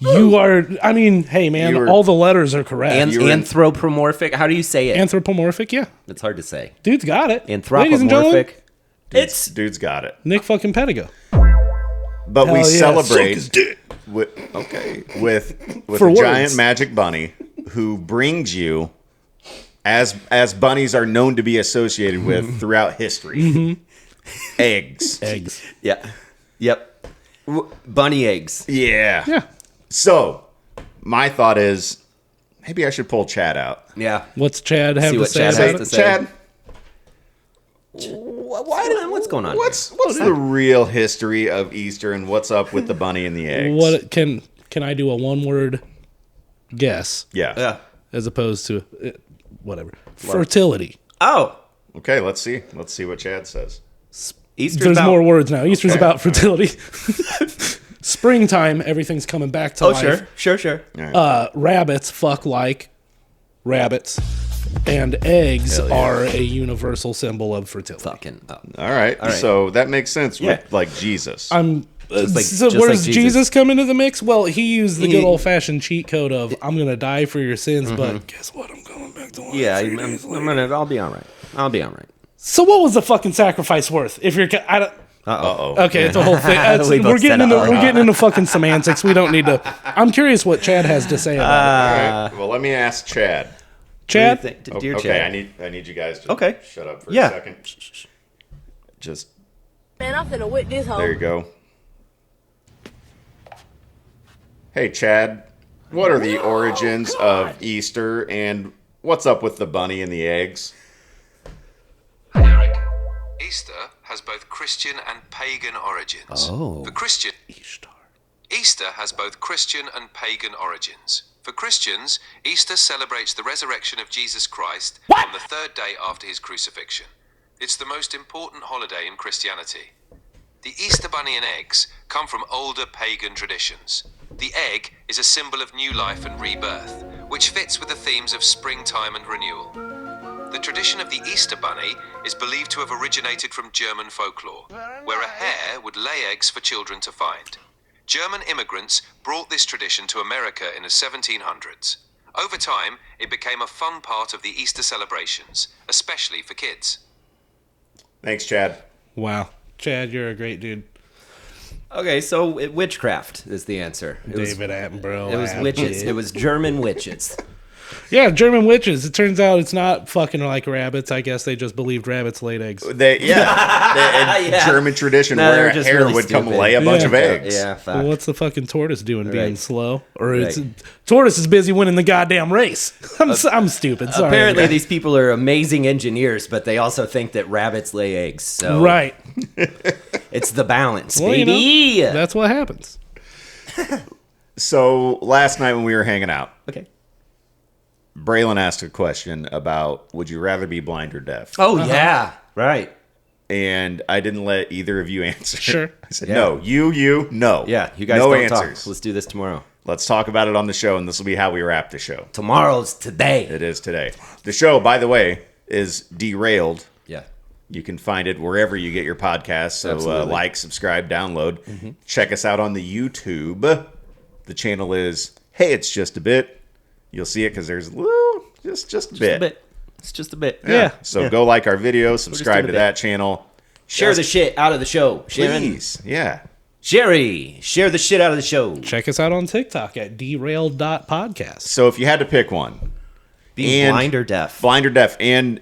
S3: You are, I mean, hey man,
S2: You were-
S3: all the letters are correct.
S2: You were in-
S1: Anthropomorphic. How do you say it?
S3: Anthropomorphic, yeah.
S1: It's hard to say.
S3: Dude's got it. Ladies and gentlemen,
S1: Anthropomorphic. It's
S2: Dude's got it.
S3: Nick fucking Pedigo.
S2: But we
S3: Hell yeah.
S2: celebrate
S3: Suck his dick.
S2: with
S3: For
S2: a
S3: words.
S2: giant magic bunny who brings you, as bunnies are known to be associated with throughout history, eggs.
S3: Eggs.
S1: yeah. Yep. Bunny eggs.
S2: Yeah.
S3: Yeah.
S2: So, my thought is, maybe I should pull Chad out.
S1: Yeah.
S3: What's Chad have
S1: See
S3: to
S1: what
S3: say
S1: Chad
S3: about
S1: has
S3: it?
S1: to say.
S2: Chad,
S1: What's going on?
S2: what's the real history of Easter and what's up with the bunny and the eggs?
S3: What can I do a one word guess
S2: Yeah.
S1: here? Yeah.
S3: as opposed to whatever fertility?
S1: Oh.
S2: Okay, let's see. Let's see what Chad says.
S1: Easter's
S3: There's
S1: about,
S3: more words now. Easter's
S2: Okay.
S3: about fertility. Springtime, everything's coming back to
S1: Oh,
S3: life.
S1: sure.
S3: Rabbits fuck like rabbits, and eggs
S1: Hell yeah.
S3: are a universal symbol of fertility.
S1: Fucking. Oh.
S2: All right. So that makes sense
S1: Yeah.
S2: with like Jesus.
S3: I'm.
S1: Just
S3: So
S1: like
S3: where does
S1: Jesus.
S3: Jesus come into the mix? Well, he used the
S1: He-
S3: good old fashioned cheat code of "I'm gonna die for your sins," but guess what? I'm coming back to life.
S1: Yeah,
S3: 3 days later.
S1: I'll be all right. I'll be all right.
S3: So what was the fucking sacrifice worth? If you're, I don't.
S2: Uh-oh.
S3: Okay, it's a whole thing.
S1: We both
S3: We're getting
S1: said
S3: into
S1: uh-oh.
S3: we're getting into fucking semantics. We don't need to. I'm curious what Chad has to say about it.
S2: All right. Well, let me ask Chad.
S3: Chad,
S1: Dear
S2: Okay,
S1: Chad.
S2: I need you guys to
S1: Okay.
S2: shut up for
S1: Yeah.
S2: a second. Just
S6: Man, I'm finna whip this hoe.
S2: there you go. Hey Chad, what are the origins of Easter and what's up with the bunny and the eggs?
S7: Hey Eric, Easter has both Christian and pagan origins.
S1: Oh.
S7: For Christian,
S8: Easter has both Christian and pagan origins. For Christians, Easter celebrates the resurrection of Jesus Christ on the third day after his crucifixion. It's the most important holiday in Christianity. The Easter bunny and eggs come from older pagan traditions. The egg is a symbol of new life and rebirth, which fits with the themes of springtime and renewal. The tradition of the Easter bunny is believed to have originated from German folklore, where a hare would lay eggs for children to find. German immigrants brought this tradition to America in the 1700s. Over time, it became a fun part of the Easter celebrations, especially for kids.
S2: Thanks, Chad.
S3: Wow. Chad, you're a great dude.
S1: Okay, so witchcraft is the answer.
S3: David Attenborough.
S1: It was witches. It was German witches.
S3: Yeah, German witches. It turns out it's not fucking like rabbits. I guess they just believed rabbits laid eggs.
S2: Yeah. German tradition
S1: No,
S2: where
S1: they're
S2: a
S1: just
S2: hare
S1: really
S2: would come
S1: stupid.
S2: lay a bunch
S3: Yeah.
S2: of eggs.
S1: Yeah, fuck.
S3: Well, what's the fucking tortoise doing being
S1: Right.
S3: slow? Or it's
S1: Right.
S3: tortoise is busy winning the goddamn race. I'm stupid. Sorry.
S1: Apparently, these people are amazing engineers, but they also think that rabbits lay eggs. So
S3: Right.
S1: it's the balance,
S3: Well, you
S1: baby.
S3: know, that's what happens.
S2: So last night when we were hanging out,
S1: Okay.
S2: Braylon asked a question about would you rather be blind or deaf?
S1: Oh yeah, right.
S2: And I didn't let either of you answer.
S3: Sure.
S2: I said,
S1: Yeah.
S2: no, you, no.
S1: Yeah, you guys
S2: no
S1: don't
S2: answers.
S1: talk. Let's do this tomorrow.
S2: Let's talk about it on the show, and this will be how we wrap the show.
S1: Tomorrow's today.
S2: It is today. The show, by the way, is Derailed.
S1: Yeah.
S2: You can find it wherever you get your podcasts. So
S1: Absolutely.
S2: like, subscribe, download. Check us out on the YouTube. The channel is Hey, It's Just a Bit. You'll see it because there's a little, just a bit.
S1: A bit. It's just a bit.
S3: Yeah.
S2: So go like our video, subscribe
S1: doing a
S2: to
S1: bit.
S2: that channel.
S1: Share the shit out of the show, Sharon.
S2: Please. Yeah.
S1: Sherry, share the shit out of the show.
S3: Check us out on TikTok at derailed.podcast.
S2: So if you had to pick one,
S1: Being
S2: And-
S1: blind or deaf.
S2: blind or deaf, and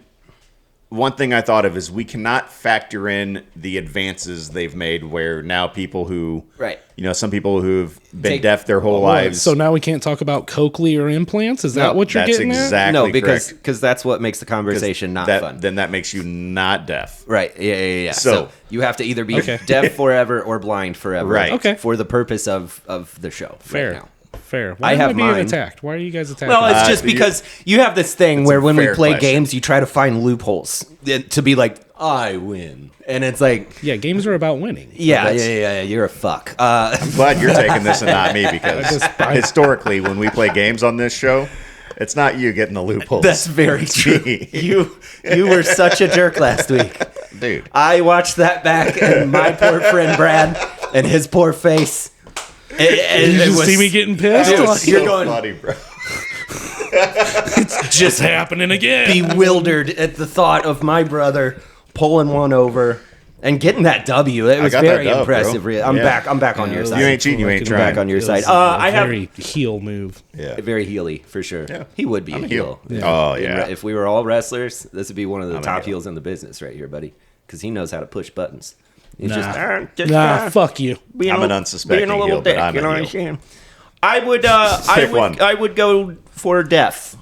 S2: one thing I thought of is we cannot factor in the advances they've made where now people who,
S1: Right.
S2: you know, some people who've been
S1: Take-
S2: deaf their whole lives.
S3: So now we can't talk about cochlear implants? Is that
S1: No,
S3: what you're
S2: that's
S3: getting at?
S2: exactly
S1: No, because
S2: correct.
S1: that's what makes the conversation not
S2: that,
S1: fun.
S2: Then that makes you not deaf.
S1: Right. Yeah.
S2: So-
S1: So you have to either be
S3: Okay.
S1: deaf forever or blind forever.
S2: Right.
S3: Okay.
S1: For the purpose of the show.
S3: Fair.
S1: Right now.
S3: Fair. Why
S1: I
S3: am
S1: have
S3: I being
S1: mine.
S3: attacked? Why are you guys attacking?
S1: Well, it's just
S2: you-
S1: because you have this thing where
S2: a
S1: when we
S2: fair
S1: play
S2: question.
S1: games, you try to find loopholes to be like, I win. And it's like,
S3: yeah, games are about winning.
S1: yeah, you're a fuck.
S2: I'm glad you're taking this and not me because historically, when we play games on this show, it's not you getting the loopholes.
S1: That's very true. You were such a jerk last week.
S2: Dude.
S1: I watched that back, and my poor friend Brad and his poor face.
S3: Did you just see me getting pissed?
S1: Dude,
S3: Like,
S1: you're
S2: so
S1: going-
S2: funny, bro.
S1: just
S3: happening again.
S1: bewildered at the thought of my brother pulling one over and getting that W. It was
S2: got that
S1: very
S2: dub,
S1: impressive.
S2: bro.
S1: I'm
S2: Yeah.
S1: back. I'm back on your
S3: It was
S1: side.
S2: You ain't cheating, you ain't
S3: fucking
S2: trying.
S1: back on your
S3: It
S1: side.
S3: was
S1: I
S3: a
S1: have
S3: very heel move.
S2: Yeah.
S1: very heely for sure.
S2: Yeah.
S1: He would be
S2: I'm
S1: a
S2: a
S1: heel.
S2: heel. Oh, yeah.
S1: If we were all wrestlers, this would be one of the
S2: I'm a
S1: top
S2: heel.
S1: heels in the business right here, buddy. Because he knows how to push buttons. He's
S3: Nah.
S1: just
S3: Nah, fuck you.
S1: being
S2: I'm
S1: a-
S2: an unsuspecting
S1: being a little
S2: heel, but
S1: dick,
S2: I'm
S1: you
S2: a
S1: know what I'm
S2: heel.
S1: saying? I would,
S2: Pick one.
S1: I would go for deaf,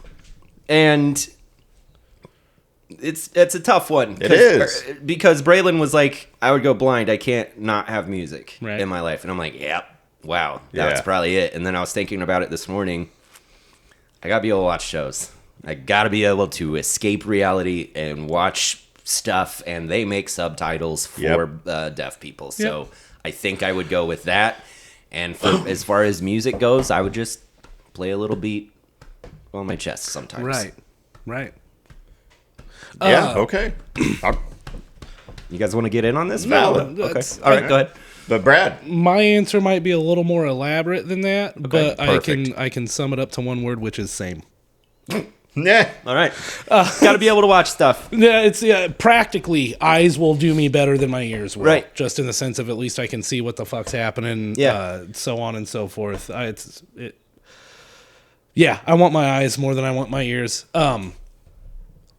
S1: and it's a tough one.
S2: It is.
S1: because Braylon was like, I would go blind. I can't not have music
S3: Right.
S1: in my life, and I'm like, yep, wow, that's
S2: Yeah.
S1: probably it. And then I was thinking about it this morning. I gotta be able to watch shows. I gotta be able to escape reality and watch stuff, and they make subtitles for deaf people. So I think I would go with that. And for, as far as music goes, I would just play a little beat on my chest sometimes.
S3: Right.
S2: Yeah, okay.
S1: You guys want to get in on this?
S2: Valid.
S1: Okay.
S3: that's-
S1: All right, go ahead.
S2: But Brad,
S3: My answer might be a little more elaborate than that, but
S2: perfect.
S3: I can sum it up to one word, which is same.
S2: yeah,
S1: All right. Got to be able to watch stuff.
S3: Yeah, it's practically eyes will do me better than my ears will.
S1: Right.
S3: Just in the sense of at least I can see what the fuck's happening.
S1: Yeah.
S3: So on and so forth. Yeah, I want my eyes more than I want my ears.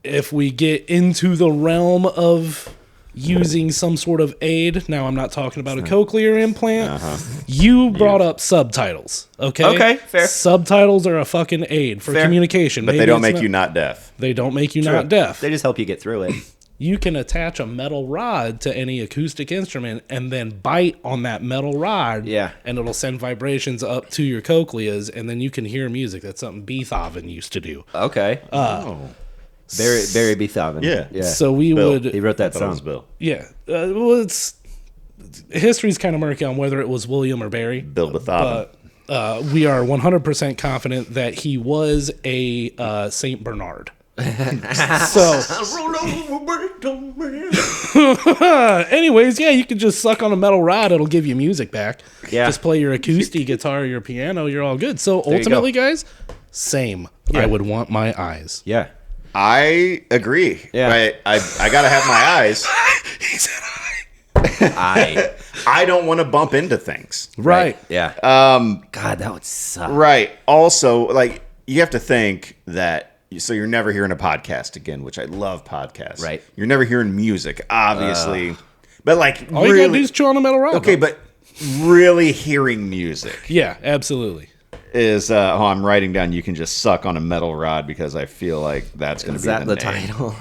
S3: If we get into the realm of using some sort of aid, now I'm not talking about a cochlear implant. You brought up subtitles, okay?
S1: Okay, fair.
S3: Subtitles are a fucking aid for
S1: Fair.
S3: communication.
S2: but
S3: Maybe
S2: they don't
S3: it's
S2: make you not deaf.
S3: They don't make you not deaf.
S1: They just help you get through it.
S3: you can attach a metal rod to any acoustic instrument and then bite on that metal rod.
S1: Yeah.
S3: And it'll send vibrations up to your cochleas, and then you can hear music. That's something Beethoven used to do.
S1: Okay. Barry Beethoven.
S2: Yeah.
S3: So we
S2: Bill.
S3: would...
S1: He wrote that
S2: That was
S1: song.
S2: Bill.
S3: Yeah. Well, history's kind of murky on whether it was William or Barry.
S2: Bill Beethoven.
S3: But we are 100% confident that he was a Saint Bernard. So, anyways, yeah, you can just suck on a metal rod. It'll give you music back.
S1: Yeah.
S3: Just play your acoustic guitar or your piano. You're all good. So
S1: you
S3: ultimately,
S1: go.
S3: guys, same. I would want my eyes.
S1: Yeah.
S2: I agree.
S1: Yeah.
S2: I gotta have my eyes.
S3: He said
S2: I don't want to bump into things.
S3: right.
S1: Yeah. God, that would suck.
S2: Right. Also, like, you have to think that. So you're never hearing a podcast again, which I love podcasts.
S1: Right.
S2: You're never hearing music, obviously. But like,
S3: All you gotta do is chew on a metal rod.
S2: okay,
S3: bro.
S2: but really hearing music
S3: Yeah, absolutely.
S2: is. I'm writing down. You can just suck on a metal rod because I feel like that's going to
S1: Is
S2: be
S1: that the
S2: name.
S1: title?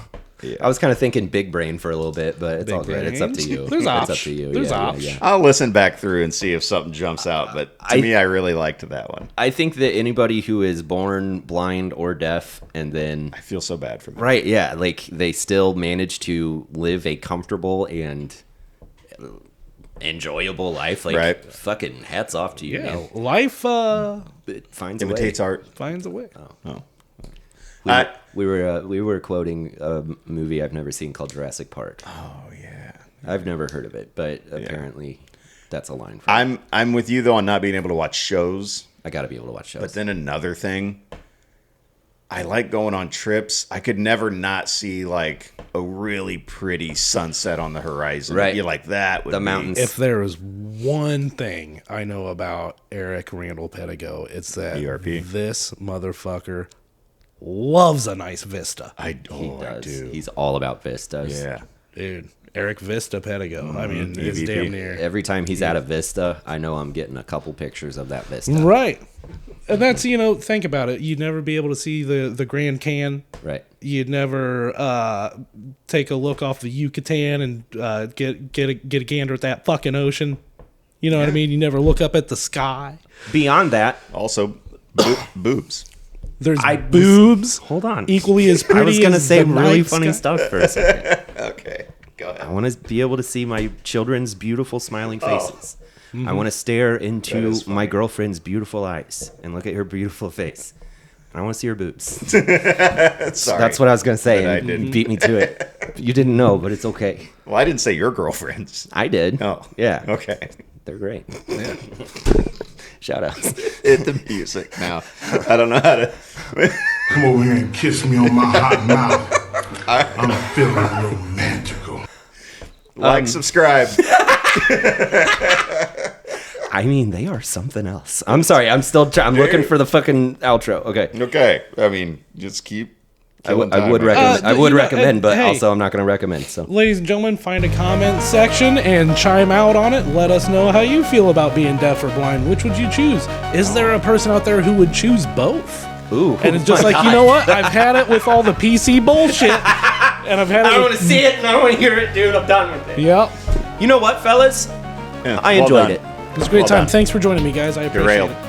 S1: I was kind of thinking Big Brain for a little bit, but it's all good. It's up to you.
S3: There's
S1: it's
S3: options.
S1: up to you.
S3: There's
S1: yeah,
S3: options.
S1: yeah.
S2: I'll listen back through and see if something jumps out. But to me, I really liked that one.
S1: I think that anybody who is born blind or deaf and then
S2: I feel so bad for them.
S1: right, yeah, like they still manage to live a comfortable and enjoyable life. Like,
S2: Right.
S1: fucking hats off to you,
S3: Yeah,
S1: man.
S3: life
S1: It finds a
S2: Imitates
S1: way.
S2: art.
S3: finds a way.
S2: Oh.
S1: We were quoting a movie I've never seen called Jurassic Park.
S2: Oh yeah.
S1: I've never heard of it, but apparently that's a line for me.
S2: I'm with you though on not being able to watch shows.
S1: I got to be able to watch shows.
S2: But then another thing, I like going on trips. I could never not see like a really pretty sunset on the horizon.
S1: Right.
S2: You like that would
S1: The
S2: be-
S1: mountains.
S3: If there is one thing I know about Eric Randall Pedigo, it's that
S2: ERP.
S3: this motherfucker loves a nice vista.
S2: I
S1: he does.
S2: do.
S1: He's all about vistas.
S2: Yeah.
S3: Dude, Eric Vista Pedigo. I mean, it's
S2: EVP.
S3: damn near.
S1: Every time he's at a vista, I know I'm getting a couple pictures of that vista.
S3: Right. And that's, think about it. You'd never be able to see the Grand Canyon.
S1: Right.
S3: You'd never take a look off the Yucatan and get a gander at that fucking ocean. You know what I mean? You never look up at the sky.
S1: Beyond that,
S2: Also, boobs.
S3: There's boobs.
S1: hold on.
S3: Equally as pretty
S1: I was gonna
S3: as
S1: say
S3: the
S1: really
S3: night
S1: funny
S3: sky.
S1: stuff for a second.
S2: Okay, go
S1: I
S2: ahead.
S1: want to be able to see my children's beautiful smiling faces. I want to stare into
S2: is funny.
S1: my girlfriend's beautiful eyes and look at her beautiful face. I want to see her boobs.
S2: Sorry.
S1: That's what I was gonna say,
S2: But I
S1: and
S2: didn't.
S1: you beat me to it. You didn't know, but it's okay.
S2: Well, I didn't say your girlfriends.
S1: I did.
S2: Oh,
S1: yeah.
S2: Okay.
S1: They're great. Shout outs.
S2: Hit the music now. I don't know how to.
S4: Come over here and kiss me on my hot mouth. I'm feeling romantical.
S2: Subscribe.
S1: I mean, they are something else. I'm sorry. I'm still. I'm looking for the fucking outro. Okay.
S2: Okay. I mean, just keep.
S1: I would
S2: killing time,
S1: recommend.
S2: right?
S1: I would
S3: you know,
S1: recommend, but
S3: hey.
S1: also I'm not going to recommend. So
S3: Ladies and gentlemen, find a comment section and chime out on it. Let us know how you feel about being deaf or blind. Which would you choose? Is there a person out there who would choose both?
S1: ooh,
S3: And it's just
S1: my
S3: like,
S1: God.
S3: you know what? I've had it with all the PC bullshit. And I've had it
S1: I want
S3: with...
S1: to see it and I want to hear it, dude. I'm done with it.
S3: Yep.
S1: You know what, fellas?
S2: Yeah,
S1: I
S2: well
S1: enjoyed
S2: done.
S1: it.
S3: It was a great
S2: Well
S3: time.
S2: done.
S3: Thanks for joining me, guys. I appreciate
S2: Derailed.
S3: it.